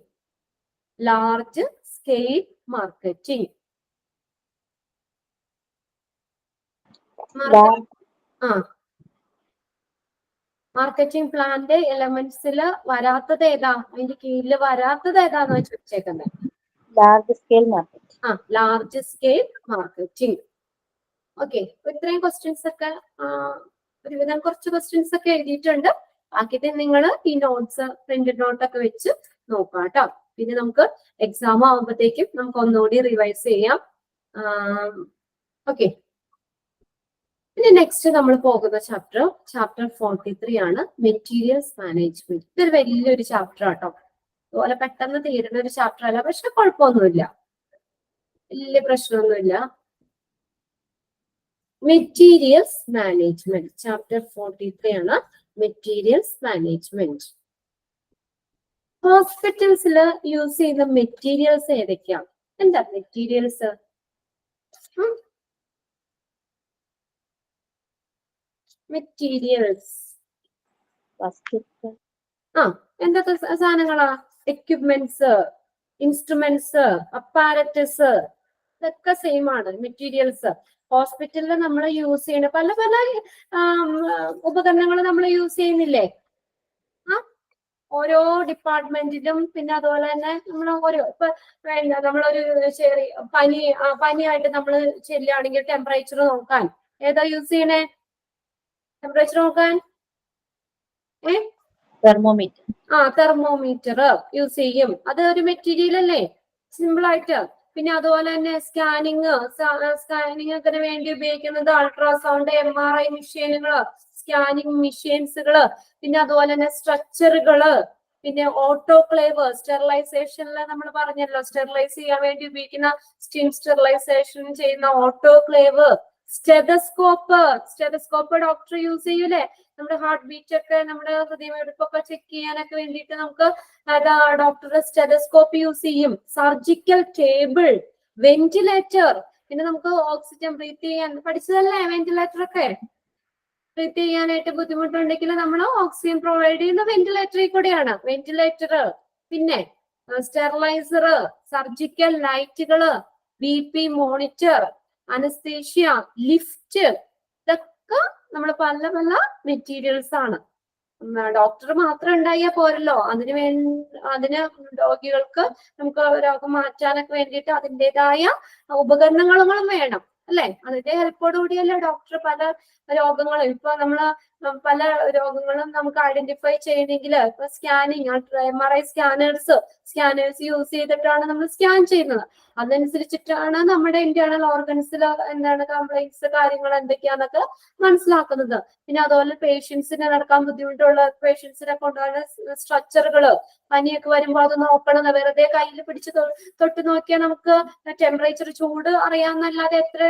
Marketing പ്ലാന്റെ എലമെന്റ്സിൽ വരാത്തത് ഏതാ, അതിന്റെ കീഴിൽ വരാത്തത് ഏതാന്ന് ചോദിച്ചേക്കുന്നത്? Large scale marketing. Large scale marketing. Okay, ഇത്രയും ക്വസ്റ്റ്യൻസ് ഒക്കെ ഒരുവിധം കുറച്ച് ക്വസ്റ്റ്യൻസ് ഒക്കെ എഴുതിയിട്ടുണ്ട്. ബാക്കിയിട്ട് നിങ്ങൾ ഈ നോട്ട്സ് പ്രിന്റഡ് നോട്ടൊക്കെ വെച്ച് നോക്കാം കേട്ടോ. പിന്നെ നമുക്ക് എക്സാം ആവുമ്പോഴത്തേക്കും നമുക്ക് ഒന്നുകൂടി റിവൈസ് ചെയ്യാം. ഓക്കെ, പിന്നെ നെക്സ്റ്റ് നമ്മൾ പോകുന്ന ചാപ്റ്റർ 43 ആണ്, മെറ്റീരിയൽസ് മാനേജ്മെന്റ്. ഇതൊരു വലിയൊരു ചാപ്റ്റർ ആട്ടോ. അതുപോലെ പെട്ടെന്ന് തീരുന്ന ഒരു ചാപ്റ്റർ അല്ല, പക്ഷെ കുഴപ്പമൊന്നുമില്ല, വലിയ പ്രശ്നമൊന്നുമില്ല. മെറ്റീരിയൽസ് മാനേജ്മെന്റ് ചാപ്റ്റർ 43 ആണ്, മെറ്റീരിയൽസ് മാനേജ്മെന്റ്. ഹോസ്പിറ്റൽസിൽ യൂസ് ചെയ്യുന്ന മെറ്റീരിയൽസ് ഏതൊക്കെയാണ്? എന്താ മെറ്റീരിയൽസ്? മെറ്റീരിയൽസ് എന്തൊക്കെ സാധനങ്ങളാ? എക്യുപ്മെന്റ്സ്, ഇൻസ്ട്രുമെന്റ്സ്, അപ്പാരറ്റസ്, ഇതൊക്കെ സെയിം ആണ് മെറ്റീരിയൽസ്. ഹോസ്പിറ്റലിൽ നമ്മൾ യൂസ് ചെയ്യുന്ന പല പല ഉപകരണങ്ങൾ നമ്മൾ യൂസ് ചെയ്യുന്നില്ലേ? ഓരോ ഡിപ്പാർട്ട്മെന്റിലും. പിന്നെ അതുപോലെ തന്നെ നമ്മൾ ഇപ്പൊ നമ്മളൊരു ചെറിയ പനിയായിട്ട് നമ്മൾ ചെല്ലുകയാണെങ്കിൽ ടെമ്പറേച്ചർ നോക്കാൻ ഏതാ യൂസ് ചെയ്യണേ? ടെമ്പറേച്ചർ നോക്കാൻ തെർമോമീറ്റർ യൂസ് ചെയ്യും. അത് ഒരു മെറ്റീരിയൽ അല്ലേ, സിമ്പിൾ ആയിട്ട്. പിന്നെ അതുപോലെ തന്നെ സ്കാനിങ്ങിന് വേണ്ടി ഉപയോഗിക്കുന്നത് അൾട്രാസൗണ്ട്, MRI മെഷീനുകള്, സ്കാനിങ് മെഷീൻസുകള്, പിന്നെ അതുപോലെ തന്നെ സ്ട്രക്ചറുകള്, പിന്നെ ഓട്ടോക്ലേവ്, സ്റ്റെറിലൈസേഷനിൽ നമ്മൾ പറഞ്ഞല്ലോ, സ്റ്റെറിലൈസ് ചെയ്യാൻ വേണ്ടി ഉപയോഗിക്കുന്ന സ്റ്റീം സ്റ്റെറിലൈസേഷൻ ചെയ്യുന്ന ഓട്ടോക്ലേവ്, സ്റ്റെതസ്കോപ്പ് ഡോക്ടർ യൂസ് ചെയ്യൂലേ? നമ്മുടെ ഹാർട്ട് ബീറ്റ് ഒക്കെ, നമ്മുടെ ഹൃദയമിടിപ്പൊക്കെ ചെക്ക് ചെയ്യാനൊക്കെ വേണ്ടിയിട്ട് നമുക്ക് ഡോക്ടറുടെ സ്റ്റെതസ്കോപ്പ് യൂസ് ചെയ്യും. സർജിക്കൽ ടേബിൾ, വെന്റിലേറ്റർ, പിന്നെ നമുക്ക് ഓക്സിജൻ ബ്രീത്ത് ചെയ്യാൻ പഠിച്ചതല്ലേ വെന്റിലേറ്റർ ഒക്കെ? ബ്രീത്ത് ചെയ്യാനായിട്ട് ബുദ്ധിമുട്ടുണ്ടെങ്കിൽ നമ്മൾ ഓക്സിജൻ പ്രൊവൈഡ് ചെയ്യുന്ന വെന്റിലേറ്ററിൽ കൂടെയാണ്. വെന്റിലേറ്റർ, പിന്നെ സ്റ്റെറിലൈസർ, സർജിക്കൽ ലൈറ്റുകള്, BP മോണിറ്റർ, അനസ്തേഷ്യ, ലിഫ്റ്റ്, ഇതൊക്കെ നമ്മൾ പല പല മെറ്റീരിയൽസ് ആണ്. ഡോക്ടർ മാത്രം ഉണ്ടായാൽ പോരല്ലോ, അതിന് രോഗികൾക്ക് നമുക്ക് രോഗം മാറ്റാനൊക്കെ വേണ്ടിയിട്ട് അതിൻ്റെതായ ഉപകരണങ്ങളും വേണം അല്ലെ. അതിന്റെ ഹെൽപ്പോട് കൂടിയല്ലേ ഡോക്ടർ പല രോഗങ്ങളും, ഇപ്പൊ നമ്മള് പല രോഗങ്ങളും നമുക്ക് ഐഡന്റിഫൈ ചെയ്യണമെങ്കിൽ ഇപ്പൊ സ്കാനിങ്, MRI സ്കാനേഴ്സ് യൂസ് ചെയ്തിട്ടാണ് നമ്മൾ സ്കാൻ ചെയ്യുന്നത്. അതനുസരിച്ചിട്ടാണ് നമ്മുടെ ഇന്റേണൽ ഓർഗൻസിൽ എന്താണ് കംപ്ലൈന്റ്സ് കാര്യങ്ങൾ എന്തൊക്കെയാന്നൊക്കെ മനസ്സിലാക്കുന്നത്. പിന്നെ അതുപോലെ പേഷ്യൻസിനെ നടക്കാൻ ബുദ്ധിമുട്ടുള്ള പേഷ്യൻസിനെ കൊണ്ടുപോകുന്ന സ്ട്രക്ചറുകള്, പനിയൊക്കെ വരുമ്പോൾ അത് നോക്കണം. വെറുതെ കയ്യിൽ പിടിച്ച് തൊട്ട് നോക്കിയാൽ നമുക്ക് ടെമ്പറേച്ചർ, ചൂട് അറിയാമെന്നല്ലാതെ എത്ര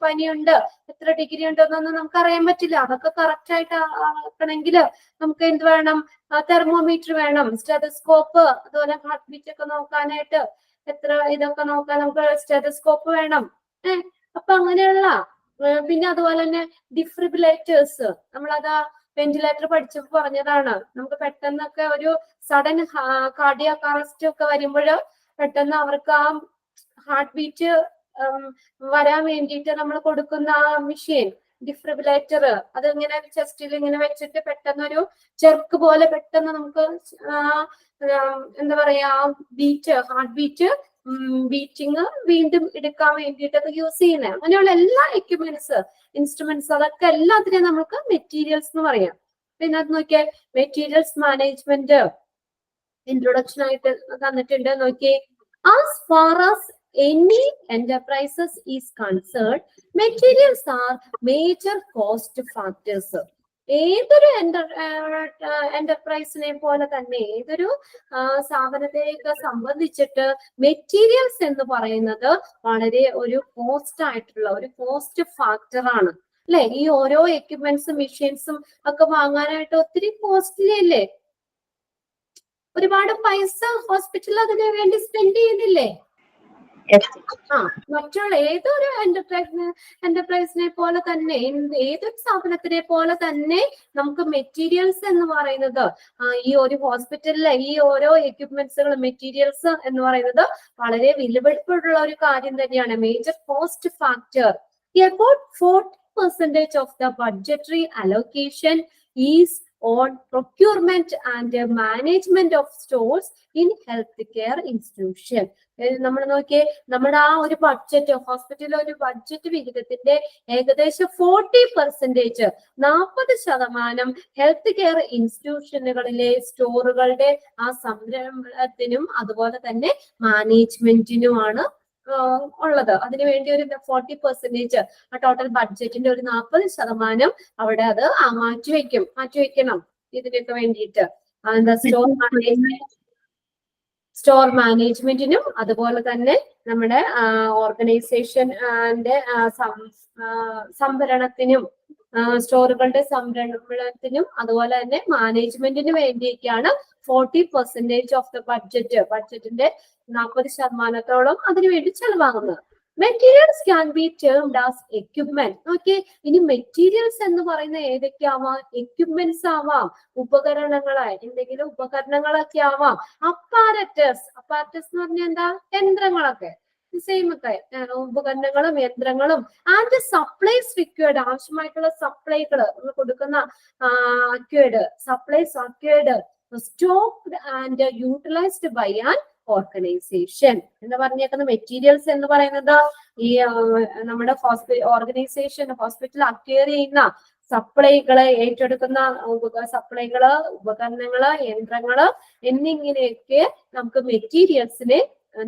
പനിയുണ്ട്, എത്ര ഡിഗ്രി ഉണ്ടെന്നൊന്നും നമുക്ക് അറിയാൻ പറ്റില്ല. അതൊക്കെ കറക്റ്റ് ആയിട്ട് ആക്കണമെങ്കിൽ നമുക്ക് എന്ത് വേണം? തെർമോമീറ്റർ വേണം, സ്റ്റെതസ്കോപ്പ്, അതുപോലെ ഹാർട്ട് ബീറ്റ് ഒക്കെ നോക്കാനായിട്ട് ഇതൊക്കെ നോക്കാൻ നമുക്ക് സ്റ്റെതസ്കോപ്പ് വേണം. അപ്പൊ അങ്ങനെയുള്ള പിന്നെ അതുപോലെ തന്നെ ഡിഫ്രിബിലേറ്റേഴ്സ്, നമ്മളതാ വെന്റിലേറ്റർ പഠിച്ചപ്പോ പറഞ്ഞതാണ്. നമുക്ക് പെട്ടെന്നൊക്കെ ഒരു സഡൻ കാർഡിയാക് അറസ്റ്റ് ഒക്കെ വരുമ്പോൾ പെട്ടെന്ന് അവർക്ക് ആ ഹാർട്ട് ബീറ്റ് വരാൻ വേണ്ടിയിട്ട് നമ്മൾ കൊടുക്കുന്ന ആ മെഷീൻ ഡിഫ്രിബിലേറ്റർ, അത് ഇങ്ങനെ ചെസ്റ്റിൽ ഇങ്ങനെ വെച്ചിട്ട് പെട്ടെന്നൊരു ചെർക്ക് പോലെ പെട്ടെന്ന് നമുക്ക് എന്താ പറയാ ഹാർട്ട് ബീറ്റ് ബീറ്റിങ് വീണ്ടും എടുക്കാൻ വേണ്ടിയിട്ട് അത് യൂസ് ചെയ്യുന്നത്. അങ്ങനെയുള്ള എല്ലാ എക്യുപ്മെന്റ്സ്, ഇൻസ്ട്രുമെന്റ്സ്, അതൊക്കെ എല്ലാത്തിനെയും നമുക്ക് മെറ്റീരിയൽസ് എന്ന് പറയാം. പിന്നെ അത് നോക്കിയാൽ മെറ്റീരിയൽസ് മാനേജ്മെന്റ് ഇൻട്രൊഡക്ഷൻ ആയിട്ട് തന്നിട്ടുണ്ട്. നോക്കിയേ, as far as any enterprises is concerned, materials are major cost factors. ഏതൊരു എന്റർപ്രൈസിനെ പോലെ തന്നെ ഏതൊരു സ്ഥാപനത്തെയൊക്കെ സംബന്ധിച്ചിട്ട് മെറ്റീരിയൽസ് എന്ന് പറയുന്നത് വളരെ ഒരു കോസ്റ്റ് ആയിട്ടുള്ള ഒരു കോസ്റ്റ് ഫാക്ടർ ആണ് അല്ലെ. ഈ ഓരോ എക്യുപ്മെന്റ്സും മെഷീൻസും ഒക്കെ വാങ്ങാനായിട്ട് ഒത്തിരി കോസ്റ്റ്ലി അല്ലേ. ഒരുപാട് പൈസ ഹോസ്പിറ്റലിൽ അതിന് വേണ്ടി സ്പെൻഡ് ചെയ്യുന്നില്ലേ. മറ്റുള്ള ഏതൊരു എന്റർപ്രൈസിനെ പോലെ തന്നെ ഏതൊരു സ്ഥാപനത്തിനെ പോലെ തന്നെ നമുക്ക് മെറ്റീരിയൽസ് എന്ന് പറയുന്നത് ഈ ഒരു ഹോസ്പിറ്റലിലെ ഈ ഓരോ എക്യുപ്മെന്റ്സുകൾ മെറ്റീരിയൽസ് എന്ന് പറയുന്നത് വളരെ വിലപിടിപ്പുള്ള ഒരു കാര്യം തന്നെയാണ്. Major cost factor. About 40% of the budgetary allocation is on procurement and management of stores in healthcare institution. നമ്മൾ നോക്കിയേ, നമ്മുടെ ആ ഒരു ബഡ്ജറ്റ്, ഹോസ്പിറ്റലിലെ ഒരു ബഡ്ജറ്റ് വിഹിതത്തിന്റെ ഏകദേശം 40%, 40% ഹെൽത്ത് കെയർ ഇൻസ്റ്റിറ്റ്യൂഷനുകളിലെ സ്റ്റോറുകളുടെ ആ സംരംഭത്തിനും അതുപോലെ തന്നെ മാനേജ്മെന്റിനുമാണ് ഉള്ളത്. അതിനുവേണ്ടി ഒരു 40% ആ ടോട്ടൽ ബഡ്ജറ്റിന്റെ ഒരു 40% അവിടെ അത് മാറ്റിവെക്കണം ഇതിനൊക്കെ വേണ്ടിയിട്ട്. സ്റ്റോർ മാനേജ്മെന്റിനും അതുപോലെ തന്നെ നമ്മുടെ ഓർഗനൈസേഷന്റെ സംഭരണത്തിനും സ്റ്റോറുകളുടെ സംരംഭത്തിനും അതുപോലെ തന്നെ മാനേജ്മെന്റിന് വേണ്ടിയൊക്കെയാണ് 40% ഓഫ് ദ ബഡ്ജറ്റിന്റെ 40% അതിനുവേണ്ടി ചെലവാകുന്നത്. Materials can be termed as equipment. നോക്കിയേ, ഇനി മെറ്റീരിയൽസ് എന്ന് പറയുന്ന ഏതൊക്കെയാവാം? എക്യുപ്മെന്റ്സ് ആവാം, ഉപകരണങ്ങള്, എന്തെങ്കിലും ഉപകരണങ്ങളൊക്കെ ആവാം. അപ്പാരറ്റസ് എന്ന് പറഞ്ഞാൽ എന്താ? യന്ത്രങ്ങളൊക്കെ സെയിം ഒക്കെ ഉപകരണങ്ങളും യന്ത്രങ്ങളും. ആൻഡ് സപ്ലൈസ് റിക്വയർഡ്, ആവശ്യമായിട്ടുള്ള സപ്ലൈകൾ നമ്മൾ കൊടുക്കുന്ന supplies stocked and utilised by an organisation എന്ന് പറഞ്ഞേക്കുന്ന മെറ്റീരിയൽസ് എന്ന് പറയുന്നത് ഈ നമ്മുടെ ഹോസ്പിറ്റൽ അക്വയർ ചെയ്യുന്ന സപ്ലൈകള്, ഏറ്റെടുക്കുന്ന സപ്ലൈകള്, ഉപകരണങ്ങള്, യന്ത്രങ്ങള് എന്നിങ്ങനെയൊക്കെ നമുക്ക് മെറ്റീരിയൽസിനെ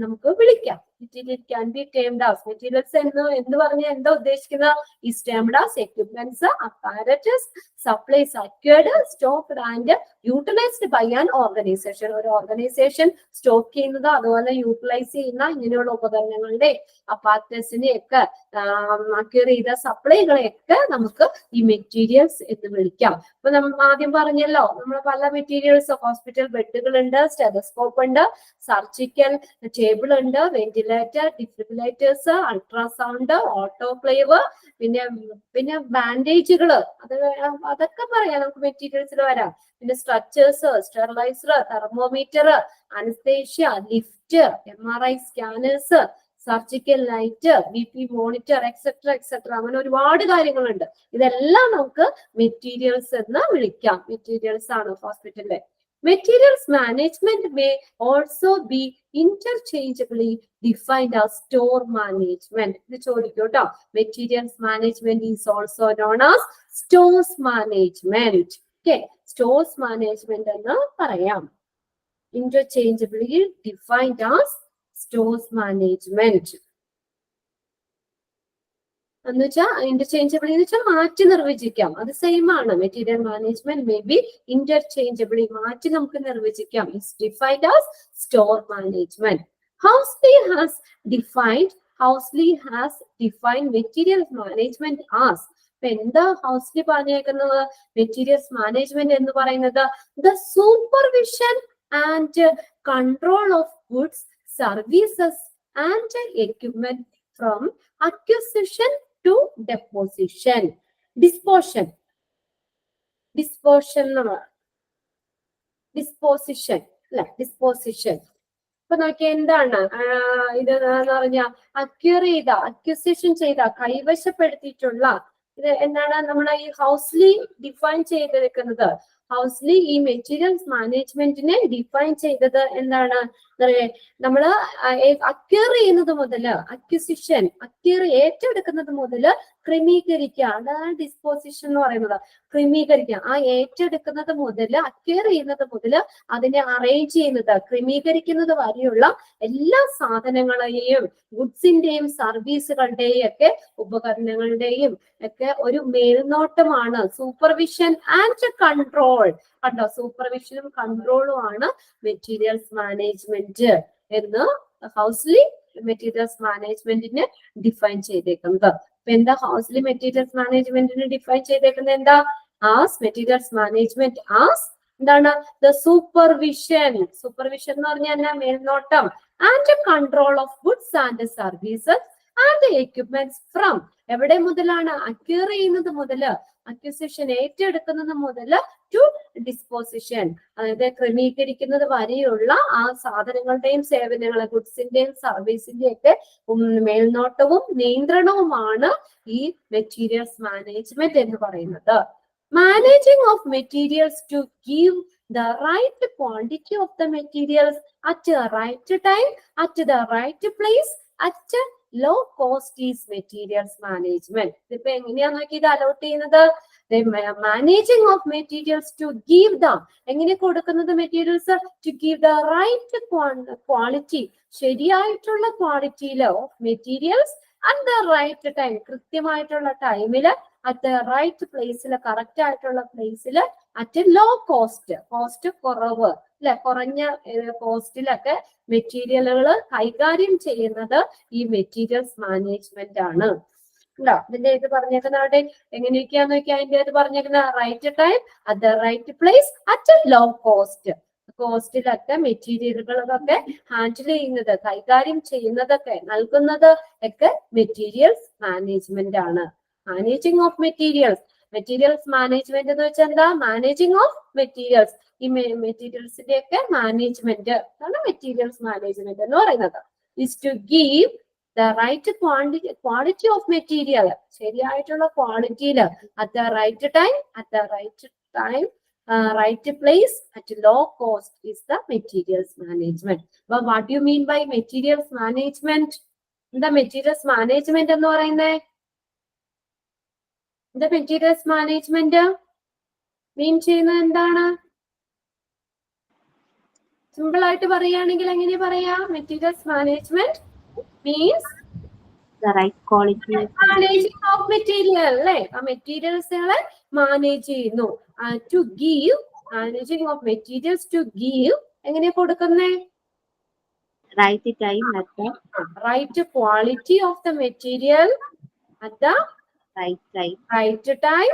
നമുക്ക് വിളിക്കാം. Material can be termed as materials എന്ന് പറഞ്ഞാൽ എന്താ ഉദ്ദേശിക്കുന്ന? Is termed as equipments, apparatus, supplies acquired, stocked and utilised by an organisation. ഒരു ഓർഗനൈസേഷൻ സ്റ്റോക്ക് ചെയ്യുന്നത് അതുപോലെ യൂട്ടിലൈസ് ചെയ്യുന്ന ഇങ്ങനെയുള്ള ഉപകരണങ്ങളുടെ അപ്പാരറ്റസിനെയൊക്കെ അക്വയർ ചെയ്ത സപ്ലൈകളെയൊക്കെ നമുക്ക് ഈ മെറ്റീരിയൽസ് എന്ന് വിളിക്കാം. ഇപ്പൊ നമ്മൾ ആദ്യം പറഞ്ഞല്ലോ, നമ്മൾ പല മെറ്റീരിയൽസ്, ഹോസ്പിറ്റൽ ബെഡുകളുണ്ട്, സ്റ്റെതസ്കോപ്പ് ഉണ്ട്, സർജിക്കൽ ടേബിൾ ഉണ്ട്, വെന്റിലേറ്റർ ഡിഫിബ്രിലേറ്റേഴ്സ്, അൾട്രാസൗണ്ട്, ഓട്ടോക്ലേവ്, പിന്നെ ബാൻഡേജുകൾ, അതൊക്കെ പറയാം, നമുക്ക് മെറ്റീരിയൽസിൽ വരാം. പിന്നെ structures, steriliser, thermometer, anaesthesia, lift, MRI scanners, surgical light, BP monitor, etcetera etcetera, അങ്ങനെ ഒരുപാട് കാര്യങ്ങളുണ്ട്. ഇതെല്ലാം നമുക്ക് മെറ്റീരിയൽസ് എന്ന് വിളിക്കാം. മെറ്റീരിയൽസ് ആണ് ഹോസ്പിറ്റലിലെ. Materials management may also be interchangeably defined as store management. ഇത് ചോദിക്കും കേട്ടോ. Materials management is also known as stores management. Okay, stores management എന്ന് പറയാം. Interchangeably defined as stores management എന്ന് വെച്ചാൽ ഇന്റർചേഞ്ചബിളി എന്ന് വെച്ചാൽ മാറ്റി നിർവചിക്കാം. അത് സെയിം ആണ്. Material management may be interchangeably, മാറ്റി നമുക്ക് നിർവചിക്കാം. It's defined as store management. Housley has defined material management as. ഇപ്പൊ എന്താ ഹൗസ്ലി പറഞ്ഞേക്കുന്നത്? മെറ്റീരിയൽസ് മാനേജ്മെന്റ് എന്ന് പറയുന്നത് the supervision and control of goods, services and equipment from acquisition to deposition. Disposition ഇപ്പൊ നോക്കിയാൽ എന്താണ് ഇത് എന്ന് പറഞ്ഞാൽ അക്വയർ ചെയ്ത, അക്വിസിഷൻ ചെയ്ത, കൈവശപ്പെടുത്തിയിട്ടുള്ള, ഇത് എന്താണ് നമ്മൾ ഈ ഹൗസ്ലി ഡിഫൈൻ ചെയ്തിരിക്കുന്നത്. ഹൗസ്ലി ഈ മെറ്റീരിയൽസ് മാനേജ്മെന്റിനെ ഡിഫൈൻ ചെയ്തത് എന്താണ്? നമ്മള് അക്വയർ ചെയ്യുന്നത് മുതല്, അക്വിസിഷൻ, ഏറ്റെടുക്കുന്നത് മുതല് ക്രമീകരിക്കുക, അതാണ് ഡിസ്പോസിഷൻ എന്ന് പറയുന്നത്. ക്രമീകരിക്കുക, ആ ഏറ്റെടുക്കുന്നത് മുതല്, അക്വയർ ചെയ്യുന്നത് മുതല് അതിനെ അറേഞ്ച് ചെയ്യുന്നത്, ക്രമീകരിക്കുന്നത് വരെയുള്ള എല്ലാ സാധനങ്ങളെയും, ഗുഡ്സിന്റെയും സർവീസുകളുടെയും ഒക്കെ, ഉപകരണങ്ങളുടെയും ഒക്കെ ഒരു മേൽനോട്ടമാണ് സൂപ്പർവിഷൻ ആൻഡ് കൺട്രോൾ. കണ്ടോ, സൂപ്പർവിഷനും കൺട്രോളും ആണ് മെറ്റീരിയൽസ് മാനേജ്മെന്റ് എന്ന് ഹൗസ്ലി മെറ്റീരിയൽസ് മാനേജ്മെന്റിന് ഡിഫൈൻ ചെയ്തേക്കുന്നത്. അപ്പൊ എന്താ ഹൗസ്ലി മെറ്റീരിയൽസ് മാനേജ്മെന്റിന് ഡിഫൈൻ ചെയ്തേക്കുന്നത്? എന്താ? ആസ് മെറ്റീരിയൽസ് മാനേജ്മെന്റ് ആസ് എന്താണ്? ദ സൂപ്പർവിഷൻ എന്ന് പറഞ്ഞാൽ മേൽനോട്ടം, and control of goods and services and equipments from, എവിടെ മുതലാണ്? അക്വയർ ചെയ്യുന്നത് മുതല്, അക്വിസിഷൻ ഏറ്റെടുക്കുന്നത് മുതല് ടു ഡിസ്പോസിഷൻ, അതായത് ക്രമീകരിക്കുന്നത് വരെയുള്ള ആ സാധനങ്ങളുടെയും സേവനങ്ങളെ, ഗുഡ്സിന്റെയും സർവീസിന്റെയും ഒക്കെ മേൽനോട്ടവും നിയന്ത്രണവുമാണ് ഈ മെറ്റീരിയൽസ് മാനേജ്മെന്റ് എന്ന് പറയുന്നത്. Managing of materials to give the right quantity of the materials at the right time, at the right place, at low cost is materials management. ഇപ്പൊ എങ്ങനെയാ നോക്കി ഇത് അലോട്ട് ചെയ്യുന്നത്? Managing of materials to give the, എങ്ങനെ കൊടുക്കുന്നത് materials? To give the right quality, ശരിയായിട്ടുള്ള ക്വാളിറ്റിയില് of materials at the right time, കൃത്യമായിട്ടുള്ള ടൈമില്, അറ്റ് ദ റൈറ്റ് പ്ലേസില്, കറക്റ്റ് ആയിട്ടുള്ള പ്ലേസില്, അറ്റ് ലോ കോസ്റ്റ് കുറവ്, അല്ലെ, കുറഞ്ഞ കോസ്റ്റിലൊക്കെ മെറ്റീരിയലുകൾ കൈകാര്യം ചെയ്യുന്നത് ഈ മെറ്റീരിയൽസ് മാനേജ്മെന്റ് ആണ്. ഇതിന്റെ ഇത് പറഞ്ഞേക്കുന്നവിടെ എങ്ങനെയൊക്കെയാന്ന് നോക്കിയാൽ അതിന്റെ ഇത് പറഞ്ഞേക്കുന്ന right time, at the right place, at low കോസ്റ്റിലൊക്കെ മെറ്റീരിയലുകളൊക്കെ ഹാൻഡിൽ ചെയ്യുന്നത്, കൈകാര്യം ചെയ്യുന്നതൊക്കെ, നൽകുന്നത് ഒക്കെ മെറ്റീരിയൽസ് മാനേജ്മെന്റ് ആണ്. മാനേജിംഗ് ഓഫ് മെറ്റീരിയൽസ് മാനേജ്മെന്റ് എന്ന് വെച്ചാൽ എന്താ? മാനേജിംഗ് ഓഫ് മെറ്റീരിയൽസ്, ഈ മെറ്റീരിയൽസിന്റെ ഒക്കെ മാനേജ്മെന്റ് ആണ് മെറ്റീരിയൽസ് മാനേജ്മെന്റ് എന്ന് പറയുന്നത്. Is to give the right quality of material, ശരിയായിട്ടുള്ള ക്വാളിറ്റിയില്, at the right time, right place, at low cost is the materials management. But what do you mean by materials management? എന്താ materials management എന്ന് പറയുന്നേ? എന്താ materials management മീൻ ചെയ്യുന്നത് എന്താണ്? Simple ആയിട്ട് പറയുകയാണെങ്കിൽ എങ്ങനെ പറയാ? Materials management means the right quality, managing of material, അല്ലെ? ആ മെറ്റീരിയൽസുകളെ മാനേജ് ചെയ്യുന്നു. To give, managing of materials to give, എങ്ങനെ കൊടുക്കുന്നേ? right time at the right quality of the material at the right time, right time,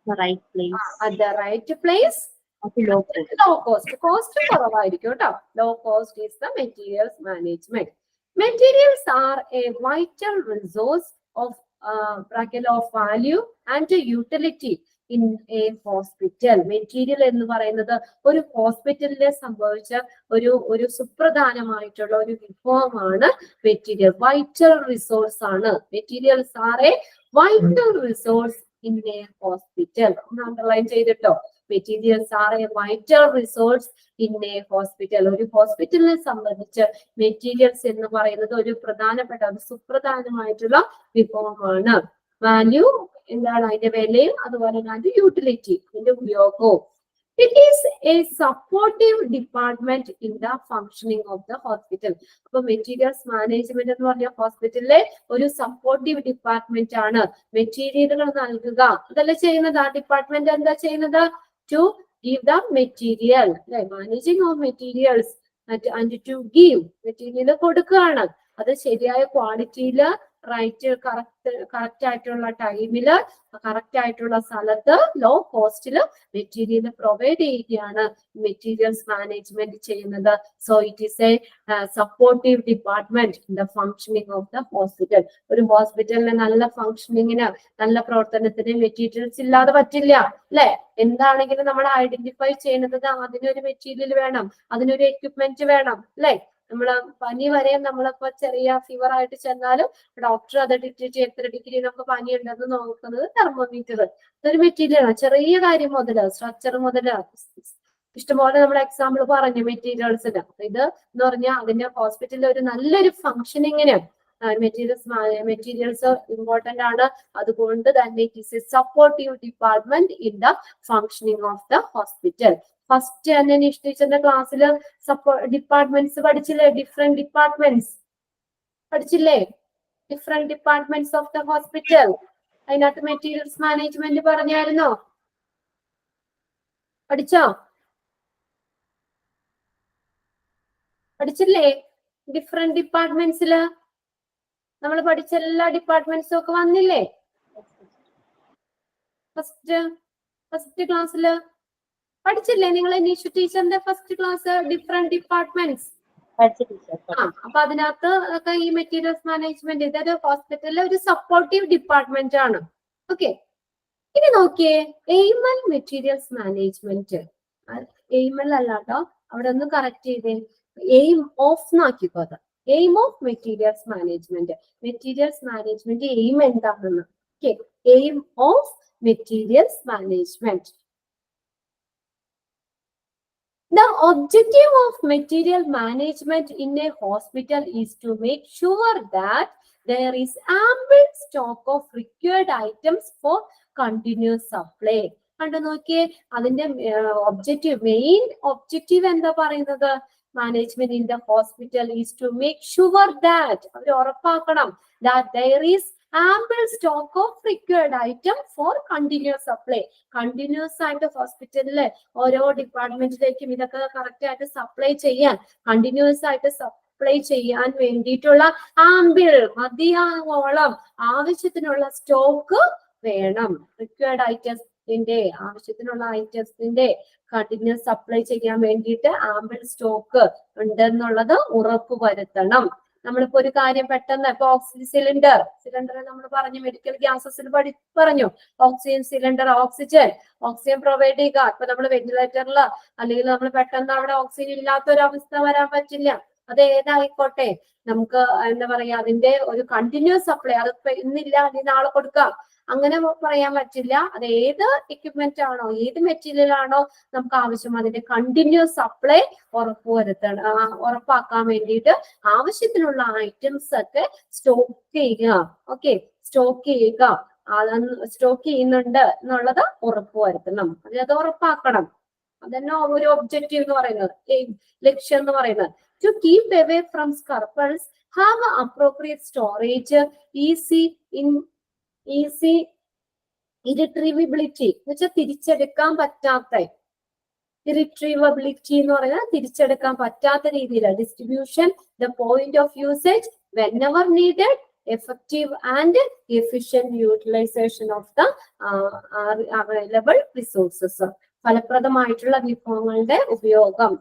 the right place, at the right place, at the low cost. Low cost കുറവായിരിക്കും കേട്ടോ. Low cost is the materials management. Materials are a vital resource of value and utility in a hospital. Material എന്ന് പറയുന്നത് ഒരു ഹോസ്പിറ്റലിനെ സംഭവിച്ച ഒരു സുപ്രധാനമായിട്ടുള്ള ഒരു വിഭവമാണ് മെറ്റീരിയൽ. വൈറ്റൽ റിസോഴ്സ് ആണ്. Materials are a vital resource in a hospital. ഒന്ന് അണ്ടർലൈൻ ചെയ്തിട്ടോ. Materials are a vital resource in a hospital. ഒരു ഹോസ്പിറ്റലിനെ സംബന്ധിച്ച് മെറ്റീരിയൽസ് എന്ന് പറയുന്നത് ഒരു പ്രധാനപ്പെട്ട ഒരു സുപ്രധാനമായിട്ടുള്ള വിഭവമാണ്. വാല്യൂ എന്താണ്, അതിന്റെ വിലയും അതുപോലെ തന്നെ അതിന്റെ യൂട്ടിലിറ്റി, അതിന്റെ ഉപയോഗവും. It is a supportive department in the functioning of the hospital. അപ്പൊ മെറ്റീരിയൽസ് മാനേജ്മെന്റ് എന്ന് പറഞ്ഞ ഹോസ്പിറ്റലിലെ ഒരു സപ്പോർട്ടീവ് ഡിപ്പാർട്ട്മെന്റ് ആണ്. മെറ്റീരിയലുകൾ നൽകുക അതല്ല ചെയ്യുന്നത്. ആ ഡിപ്പാർട്ട്മെന്റ് എന്താ ചെയ്യുന്നത്? ടു give the material, managing of materials and to give material കൊടുക്കുകയാണ്. അത് ശരിയായ ക്വാളിറ്റിയില് കറക്റ്റ് ആയിട്ടുള്ള ടൈമില് കറക്റ്റ് ആയിട്ടുള്ള സ്ഥലത്ത് ലോ കോസ്റ്റില് മെറ്റീരിയൽ പ്രൊവൈഡ് ചെയ്യുകയാണ് മെറ്റീരിയൽസ് മാനേജ്മെന്റ് ചെയ്യുന്നത്. So it is a supportive department in the functioning of the hospital. ഒരു ഹോസ്പിറ്റലിന് നല്ല ഫങ്ഷനിങ്ങിന് നല്ല പ്രവർത്തനത്തിന് മെറ്റീരിയൽസ് ഇല്ലാതെ പറ്റില്ല അല്ലെ. എന്താണെങ്കിലും നമ്മൾ ഐഡന്റിഫൈ ചെയ്യുന്നത് അതിനൊരു മെറ്റീരിയൽ വേണം, അതിനൊരു എക്യുപ്മെന്റ് വേണം അല്ലെ. നമ്മള് പനി വരെ നമ്മളിപ്പോ ചെറിയ ഫീവർ ആയിട്ട് ചെന്നാലും ഡോക്ടർ അത് ഡിറ്റക്ട് എത്ര ഡിഗ്രി നമുക്ക് പനി ഉണ്ടെന്ന് നോക്കുന്നത് തെർമോമീറ്റർ. ഇതൊരു മെറ്റീരിയൽ ആണ്. ചെറിയ കാര്യം മുതല് സ്ട്രക്ചർ മുതല് ഇഷ്ടംപോലെ നമ്മൾ എക്സാമ്പിൾ പറഞ്ഞു മെറ്റീരിയൽസിന്. ഇത് എന്ന് പറഞ്ഞാൽ അതിന്റെ ഹോസ്പിറ്റലിൽ ഒരു നല്ലൊരു ഫങ്ഷനിങ്ങിന് മെറ്റീരിയൽസ് ഇമ്പോർട്ടന്റ് ആണ്. അതുകൊണ്ട് തന്നെ it is a supportive department in the functioning of the hospital. First തന്നെ ടീച്ചറിന്റെ ക്ലാസ്സിൽ ഡിപ്പാർട്ട്മെന്റ്സ് പഠിച്ചില്ലേ? ഡിഫറെന്റ് ഡിപ്പാർട്ട്മെന്റ്സ് പഠിച്ചില്ലേ? Different departments of the hospital. അതിനകത്ത് മെറ്റീരിയൽസ് മാനേജ്മെന്റ് പറഞ്ഞായിരുന്നോ? പഠിച്ചോ? പഠിച്ചില്ലേ? ഡിഫറെന്റ് ഡിപ്പാർട്ട്മെന്റ്സില് നമ്മൾ പഠിച്ച എല്ലാ ഡിപ്പാർട്ട്മെന്റ്സും ഒക്കെ വന്നില്ലേ ഫസ്റ്റ് ക്ലാസ്സില്? പഠിച്ചില്ലേ നിങ്ങൾ? നിഷു ടീച്ചറിന്റെ ഫസ്റ്റ് ക്ലാസ് ഡിഫറെന്റ് ഡിപ്പാർട്ട്മെന്റ്സ്. അപ്പൊ അതിനകത്ത് ഒക്കെ ഈ മെറ്റീരിയൽസ് മാനേജ്മെന്റ് ഇതൊരു ഹോസ്പിറ്റലിലെ ഒരു സപ്പോർട്ടീവ് ഡിപ്പാർട്ട്മെന്റ് ആണ്. ഓക്കെ, ഇനി നോക്കിയേ എയ്മൽ മെറ്റീരിയൽസ് മാനേജ്മെന്റ്. എയ്മൽ അല്ലാട്ടോ, അവിടെ ഒന്ന് കറക്റ്റ് ചെയ്തേ. എയിം ഓഫ് എന്നാക്കിക്കോ. അത് aim of materials management. Materials management aim എന്താണെന്ന്. Okay, aim of materials management. The objective of material management in a hospital is to make sure that there is ample stock of required items for continuous supply. കണ്ടു നോക്കിയേ, അതിന്റെ objective, main objective എന്താ പറയുന്നത്? Management in the hospital is to make sure that, അവർ ഉറപ്പാക്കണം, that there is ample stock of required item for continuous supply. Continuous ആയിട്ട് ഹോസ്പിറ്റലിലെ ഓരോ ഡിപ്പാർട്ട്മെന്റിലേക്കും ഇതൊക്കെ കറക്റ്റ് ആയിട്ട് സപ്ലൈ ചെയ്യാൻ, കണ്ടിന്യൂസ് ആയിട്ട് സപ്ലൈ ചെയ്യാൻ വേണ്ടിയിട്ടുള്ള ആംബിൾ, മതിയാവോളം ആവശ്യത്തിനുള്ള സ്റ്റോക്ക് വേണം. റിക്വയർഡ് ഐറ്റംസിന്റെ, ആവശ്യത്തിനുള്ള ഐറ്റംസിന്റെ കണ്ടിന്യൂസ് സപ്ലൈ ചെയ്യാൻ വേണ്ടിയിട്ട് ആംബിൾ സ്റ്റോക്ക് ഉണ്ടെന്നുള്ളത് ഉറപ്പുവരുത്തണം. നമ്മളിപ്പോ ഒരു കാര്യം പെട്ടെന്ന് ഇപ്പൊ ഓക്സിജൻ സിലിണ്ടർ നമ്മൾ പറഞ്ഞു, മെഡിക്കൽ ഗ്യാസസിൽ പറഞ്ഞു ഓക്സിജൻ സിലിണ്ടർ, ഓക്സിജൻ പ്രൊവൈഡ് ചെയ്യുക. ഇപ്പൊ നമ്മൾ വെന്റിലേറ്ററിൽ അല്ലെങ്കിൽ നമ്മൾ പെട്ടെന്ന് അവിടെ ഓക്സിജൻ ഇല്ലാത്തൊരവസ്ഥ വരാൻ പറ്റില്ല. അത് ഏതായിക്കോട്ടെ, നമുക്ക് എന്താ പറയാ, അതിന്റെ ഒരു കണ്ടിന്യൂസ് സപ്ലൈ, അതിപ്പോ ഇന്നില്ല അല്ലെങ്കിൽ നാളെ കൊടുക്കാം അങ്ങനെ പറയാൻ പറ്റില്ല. അത് ഏത് എക്യുപ്മെന്റ് ആണോ, ഏത് മെറ്റീരിയൽ ആണോ നമുക്ക് ആവശ്യം, അതിന്റെ കണ്ടിന്യൂസ് സപ്ലൈ ഉറപ്പാക്കാൻ വേണ്ടിയിട്ട് ആവശ്യത്തിനുള്ള ഐറ്റംസ് ഒക്കെ സ്റ്റോക്ക് ചെയ്യുക. ഓക്കെ, സ്റ്റോക്ക് ചെയ്യുന്നുണ്ട് എന്നുള്ളത് ഉറപ്പുവരുത്തണം. അത് ഉറപ്പാക്കണം. അതന്നെ ഒരു ഒബ്ജക്റ്റീവ് എന്ന് പറയുന്നത്, ലക്ഷ്യം എന്ന് പറയുന്നത്. To keep away from scruples, have appropriate storage, easy irretrievability എന്ന് വെച്ചാൽ തിരിച്ചെടുക്കാൻ പറ്റാത്ത, irretrievability എന്ന് പറയുന്നത് തിരിച്ചെടുക്കാൻ പറ്റാത്ത രീതിയിലാണ്. Distribution, the point of usage whenever needed, effective and efficient utilization of the available resources. ഫലപ്രദമായിട്ടുള്ള വിഭവങ്ങളുടെ ഉപയോഗം,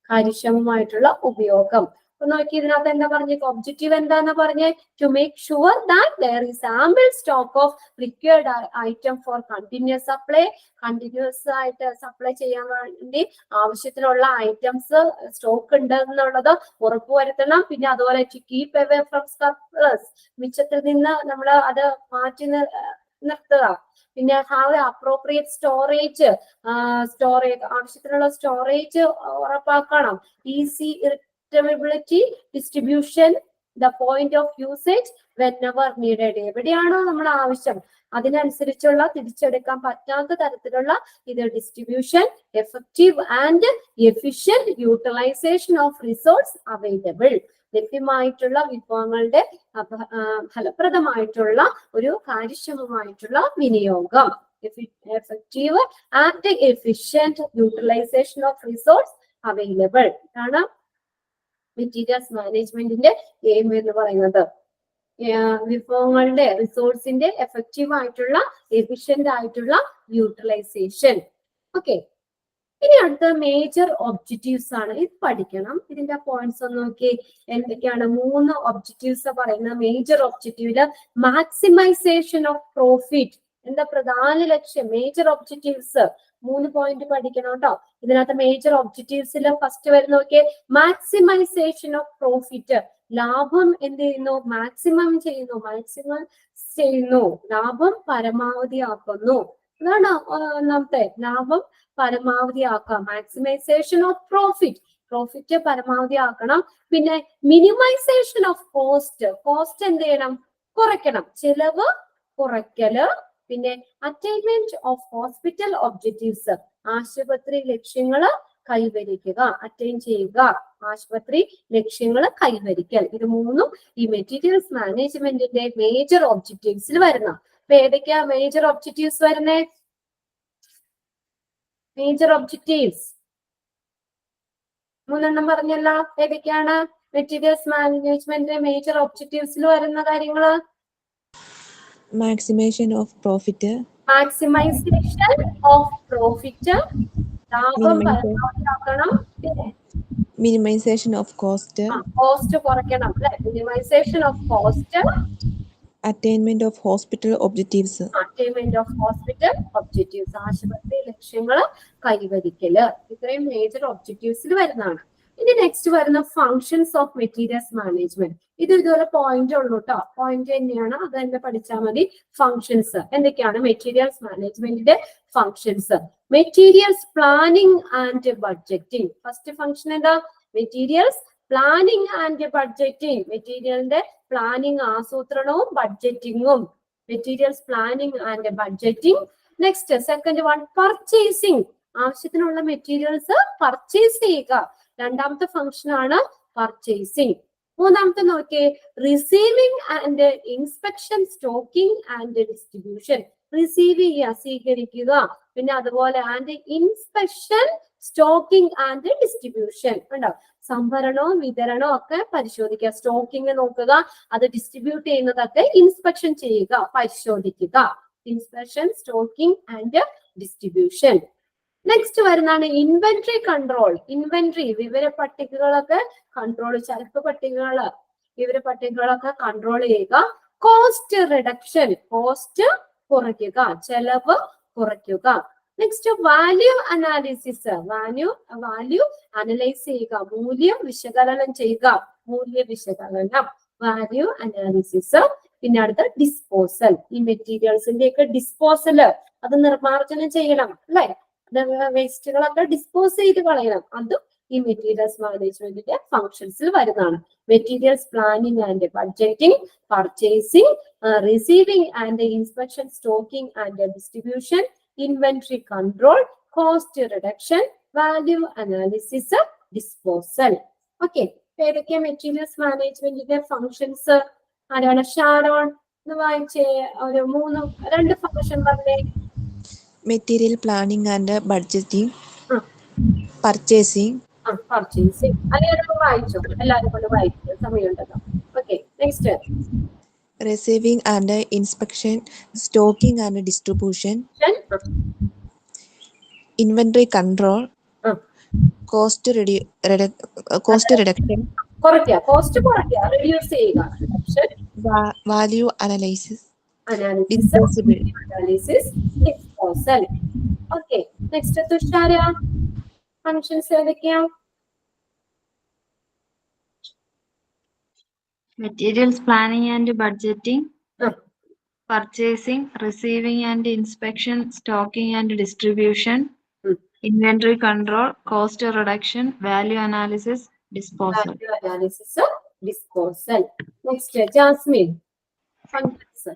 കാര്യക്ഷമമായിട്ടുള്ള ഉപയോഗം. അപ്പൊ നോക്കി ഇതിനകത്ത് എന്താ പറഞ്ഞ ഒബ്ജക്റ്റീവ് എന്താന്ന് പറഞ്ഞേ to make sure that there is ample stock of required item for continuous supply. Continuous ആയിട്ട് സപ്ലൈ ചെയ്യാൻ വേണ്ടി ആവശ്യത്തിനുള്ള ഐറ്റംസ് സ്റ്റോക്ക് ഉണ്ട് എന്നുള്ളത് ഉറപ്പുവരുത്തണം. പിന്നെ അതുപോലെ to keep away from surplus, മിച്ചത്തിൽ നിന്ന് നമ്മൾ അത് മാറ്റി നിർത്തുക. പിന്നെ ഹാവ് അപ്രോപ്രിയേറ്റ് സ്റ്റോറേജ്, ആവശ്യത്തിനുള്ള സ്റ്റോറേജ് ഉറപ്പാക്കണം. Easy retrievability distribution the point of usage whenever needed. എവിടെയാണോ നമ്മുടെ ആവശ്യം അതിനനുസരിച്ചുള്ള തിരിച്ചെടുക്കാൻ പറ്റാത്ത തരത്തിലുള്ള ഇത് distribution. Effective and efficient utilization of resource available. ലഭ്യമായിട്ടുള്ള വിഭവങ്ങളുടെ ഫലപ്രദമായിട്ടുള്ള ഒരു കാര്യക്ഷമമായിട്ടുള്ള വിനിയോഗം. Effective and efficient utilization of resource available ആണ് മെറ്റീരിയൽസ് മാനേജ്മെന്റിന്റെ എയിം എന്ന് പറയുന്നത്. വിഭവങ്ങളുടെ റിസോഴ്സിന്റെ എഫക്റ്റീവ് ആയിട്ടുള്ള എഫിഷ്യന്റ് ആയിട്ടുള്ള യൂട്ടിലൈസേഷൻ. ഓക്കെ, ഇനി അടുത്ത മേജർ ഒബ്ജക്റ്റീവ്സ് ആണ്. ഇത് പഠിക്കണം. ഇതിന്റെ പോയിന്റ്സ് ഒന്ന് നോക്കി എന്തൊക്കെയാണ്. 3 ഒബ്ജക്റ്റീവ്സ് പറയുന്നത്. മേജർ ഒബ്ജക്റ്റീവില് മാക്സിമൈസേഷൻ ഓഫ് പ്രോഫിറ്റ്. എന്താ പ്രധാന ലക്ഷ്യം? മേജർ ഒബ്ജക്റ്റീവ്സ് 3 പോയിന്റ് പഠിക്കണം കേട്ടോ. ഇതിനകത്ത് മേജർ ഒബ്ജക്റ്റീവ്സിൽ ഫസ്റ്റ് വരുന്ന നോക്കിയേ മാക്സിമൈസേഷൻ ഓഫ് പ്രോഫിറ്റ്. ലാഭം എന്ത് ചെയ്യുന്നു? മാക്സിമം ചെയ്യുന്നു. ലാഭം പരമാവധിയാക്കുന്നു. അതാണ് ഒന്നാമത്തെ. ലാഭം പരമാവധിയാക്കാം. മാക്സിമൈസേഷൻ ഓഫ് പ്രോഫിറ്റ് പരമാവധി ആക്കണം. പിന്നെ മിനിമൈസേഷൻ ഓഫ് കോസ്റ്റ് എന്ത് ചെയ്യണം? കുറയ്ക്കണം. ചെലവ് കുറയ്ക്കല്. പിന്നെ അറ്റൈൻമെന്റ് ഓഫ് ഹോസ്പിറ്റൽ ഒബ്ജക്റ്റീവ്സ്. ആശുപത്രി ലക്ഷ്യങ്ങള് കൈവരിക്കുക, അറ്റൈൻ ചെയ്യുക. ആശുപത്രി ലക്ഷ്യങ്ങള് കൈവരിക്കൽ. ഇത് 3ഉം ഈ മെറ്റീരിയൽസ് മാനേജ്മെന്റിന്റെ മേജർ ഒബ്ജക്റ്റീവ്സിൽ വരുന്ന. അപ്പൊ ഏതൊക്കെയാ മേജർ ഒബ്ജക്റ്റീവ്സ് വരുന്നേ? മേജർ ഒബ്ജക്റ്റീവ്സ് 3 പറഞ്ഞല്ലോ. ഏതൊക്കെയാണ് മെറ്റീരിയൽസ് മാനേജ്മെന്റിന്റെ മേജർ ഒബ്ജക്റ്റീവ്സിൽ വരുന്ന കാര്യങ്ങള്? മാക്സിമൈസേഷൻ ഓഫ് പ്രോഫിറ്റ്, ലാഭം പരമാവധിയാക്കണം. മിനിമൈസേഷൻ ഓഫ് കോസ്റ്റ് കുറയ്ക്കണം അല്ലെ? Minimisation of cost, attainment of hospital objectives, ആശുപത്രി ലക്ഷ്യങ്ങൾ കൈവരിക്കല്. ഇത്രയും മേജർ ഒബ്ജക്റ്റീവ്സിൽ വരുന്നതാണ്. ഇനി നെക്സ്റ്റ് വരുന്ന ഫങ്ഷൻസ് ഓഫ് മെറ്റീരിയൽസ് മാനേജ്മെന്റ്. ഇത് ഇതുപോലെ പോയിന്റ് ഉള്ളൂ കേട്ടോ. പോയിന്റ് തന്നെയാണ്, അത് തന്നെ പഠിച്ചാൽ മതി. ഫങ്ഷൻസ് എന്തൊക്കെയാണ്? മെറ്റീരിയൽസ് മാനേജ്മെന്റിന്റെ functions. Materials planning and budgeting. First function എന്താ? Materials planning and budgeting. മെറ്റീരിയലിന്റെ പ്ലാനിങ്, ആസൂത്രണവും ബഡ്ജറ്റിംഗും. Materials planning and budgeting. Next second one purchasing. ആവശ്യത്തിനുള്ള മെറ്റീരിയൽസ് പർച്ചേസ് ചെയ്യുക. രണ്ടാമത്തെ ഫംഗ്ഷൻ ആണ് പർച്ചേസിംഗ്. മൂന്നാമത്തെ നോക്കിയേ receiving and inspection, stocking and distribution. Receive ചെയ്യുക, സ്വീകരിക്കുക. പിന്നെ അതുപോലെ and inspection, stocking and distribution. ഉണ്ടോ? സംഭരണവും വിതരണവും ഒക്കെ പരിശോധിക്കുക. സ്റ്റോക്കിംഗ് നോക്കുക, അത് ഡിസ്ട്രിബ്യൂട്ട് ചെയ്യുന്നതൊക്കെ ഇൻസ്പെക്ഷൻ ചെയ്യുക, പരിശോധിക്കുക. Inspection, stocking and distribution. Next വരുന്നതാണ് ഇൻവെന്ററി കൺട്രോൾ. ഇൻവെന്ററി വിവര പട്ടികകളൊക്കെ കൺട്രോൾ, ചരക്ക് പട്ടികകള്, വിവര പട്ടികകളൊക്കെ കൺട്രോൾ ചെയ്യുക. കോസ്റ്റ് റിഡക്ഷൻ, കോസ്റ്റ് കുറയ്ക്കുക, ചെലവ് കുറയ്ക്കുക. Next value analysis. Value analyse ചെയ്യുക, മൂല്യം വിശകലനം ചെയ്യുക. മൂല്യ വിശകലനം, വാല്യൂ അനാലിസിസ്. പിന്നെ അടുത്ത ഡിസ്പോസൽ. ഈ മെറ്റീരിയൽസിന്റെ ഒക്കെ ഡിസ്പോസല്, അത് നിർമ്മാർജ്ജനം ചെയ്യണം അല്ലെ? വേസ്റ്റുകളൊക്കെ ഡിസ്പോസ് ചെയ്ത് കളയണം. അതും ഈ മെറ്റീരിയൽസ് മാനേജ്മെന്റിന്റെ ഫങ്ഷൻസിൽ വരുന്നതാണ്. Materials planning and budgeting, purchasing, receiving and inspection, stocking and distribution, inventory control, cost reduction, value analysis, disposal. Okay, ഏതൊക്കെയാ മെറ്റീരിയൽസ് മാനേജ്മെന്റിന്റെ ഫങ്ഷൻസ്? ആരാണ്? ഷാരോൺ വായിച്ചേ. ഒരു 2 ഫങ്ഷൻ പറഞ്ഞേ. Material planning and budgeting, purchasing. Purchasing അല്ലെങ്കിൽ വായിച്ചോ, എല്ലാവരും കൊണ്ട് വായിച്ചു, സമയമുണ്ടല്ലോ. Okay, next receiving and inspection, stocking and distribution, inventory control, cost reduction, കുറയ്ക്കുക, കോസ്റ്റ് കുറയ്ക്കുക, റെഡ്യൂസ് ചെയ്യുക. Option value analysis, analysis, disposable, analysis, disposal. Okay, next Thushara, functions ഏതൊക്കെയാ? Materials planning and budgeting, ആ, purchasing, receiving and inspection, stocking and distribution, ഉം. inventory control, cost reduction, value analysis, disposal. Value analysis, disposal. Next Jasmine, functions.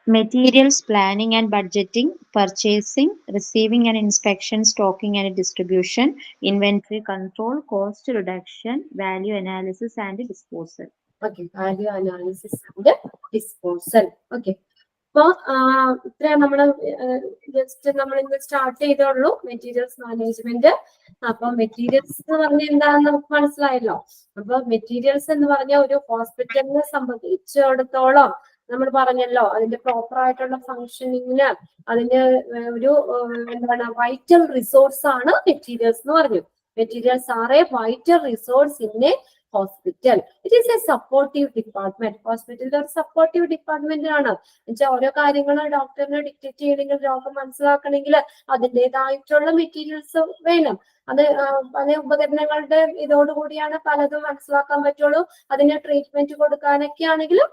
Materials planning and budgeting, purchasing, receiving and inspection, stocking and distribution, inventory control, cost reduction, value analysis and disposal. Okay, value analysis and disposal. Okay, അപ്പൊ ഇത്രയാണ് നമ്മള് just നമ്മൾ ഇന്ന് start ചെയ്തോളൂ materials management. അപ്പൊ materials എന്ന് പറഞ്ഞാൽ എന്താണെന്ന് നമുക്ക് മനസ്സിലായല്ലോ. അപ്പൊ മെറ്റീരിയൽസ് എന്ന് പറഞ്ഞാൽ ഒരു ഹോസ്പിറ്റലിനെ സംബന്ധിച്ചിടത്തോളം നമ്മൾ പറഞ്ഞല്ലോ, അതിന്റെ പ്രോപ്പർ ആയിട്ടുള്ള ഫങ്ഷനിങ്ങിന് അതിന് ഒരു എന്താണ് വൈറ്റൽ റിസോഴ്സ് ആണ് മെറ്റീരിയൽസ് എന്ന് പറഞ്ഞു. Materials are a vital resource in a hospital. It is a supportive department. ഹോസ്പിറ്റലിന്റെ ഒരു സപ്പോർട്ടീവ് ഡിപ്പാർട്ട്മെന്റ് ആണ്. എന്നുവെച്ചാൽ ഓരോ കാര്യങ്ങൾ ഡോക്ടറിനെ ഡിക്റ്റേറ്റ് ചെയ്യണമെങ്കിൽ, രോഗം മനസ്സിലാക്കണമെങ്കിൽ അതിൻ്റെതായിട്ടുള്ള മെറ്റീരിയൽസ് വേണം. അത് പല ഉപകരണങ്ങളുടെ ഇതോടുകൂടിയാണ് പലതും മനസ്സിലാക്കാൻ പറ്റുള്ളൂ. അതിന് ട്രീറ്റ്മെന്റ് കൊടുക്കാനൊക്കെ ആണെങ്കിലും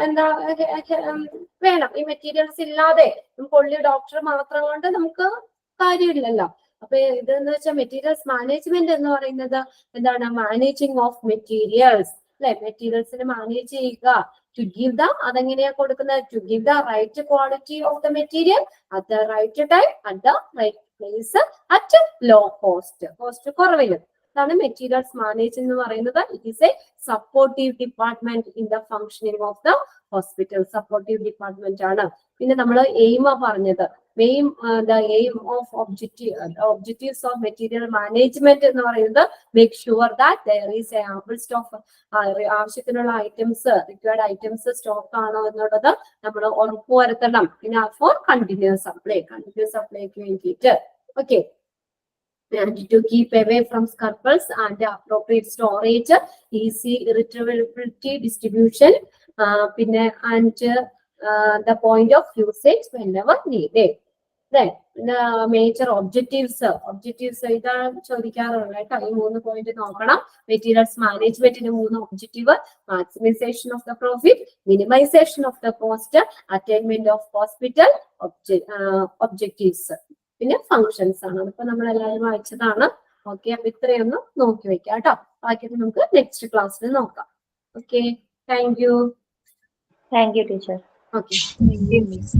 എന്താ വേണം. ഈ മെറ്റീരിയൽസ് ഇല്ലാതെ നമുക്ക് ഡോക്ടർ മാത്രം കൊണ്ട് നമുക്ക് കാര്യമില്ലല്ലോ. അപ്പൊ ഇതെന്ന് വെച്ചാൽ മെറ്റീരിയൽസ് മാനേജ്മെന്റ് എന്ന് പറയുന്നത് എന്താണ്? മാനേജിങ് ഓഫ് മെറ്റീരിയൽസ് അല്ലെ? മെറ്റീരിയൽസിനെ മാനേജ് ചെയ്യുക. ടു ഗിവ് ദ, അതെങ്ങനെയാ കൊടുക്കുന്നത്? To give the right quality of the material at the right time at the right place at low cost, cost കുറവിലും. അതാണ് മെറ്റീരിയൽസ് മാനേജ് എന്ന് പറയുന്നത്. It is a supportive department in the functioning of the hospital. Supportive department ആണ്. പിന്നെ നമ്മൾ എയിമാ പറഞ്ഞത്. the aim of objectives of material management എന്ന് പറയുന്നത് make sure that there is a ample stock, ആവശ്യത്തിനുള്ള ഐറ്റംസ്, റിക്വയർഡ് ഐറ്റംസ് സ്റ്റോക്ക് ആണോ എന്നുള്ളത് നമ്മൾ ഉറപ്പുവരുത്തണം. പിന്നെ ഫോർ കണ്ടിന്യൂസ് സപ്ലൈക്ക് വേണ്ടിയിട്ട്. Okay, and to keep away from scruples and appropriate storage, easy retrievability, distribution, പിന്നെ and the point of usage whenever needed. Then major objectives ഇതാണ് ചോദിക്കാറുള്ളത് കേട്ടോ. ഈ 3 പോയിന്റ് നോക്കണം. മെറ്റീരിയൽസ് മാനേജ്മെന്റിന്റെ 3 objective: maximisation of the profit, minimisation of the cost, attainment of hospital objectives. പിന്നെ functions ആണ്. അതിപ്പോ നമ്മൾ എല്ലാവരും വായിച്ചതാണ്. ഓക്കെ, അപ്പൊ ഇത്രയൊന്ന് നോക്കി വെക്കാം കേട്ടോ. ബാക്കി നമുക്ക് നെക്സ്റ്റ് ക്ലാസ്സിൽ നോക്കാം. Okay, thank you. Thank you, teacher. Okay. Thank you, miss.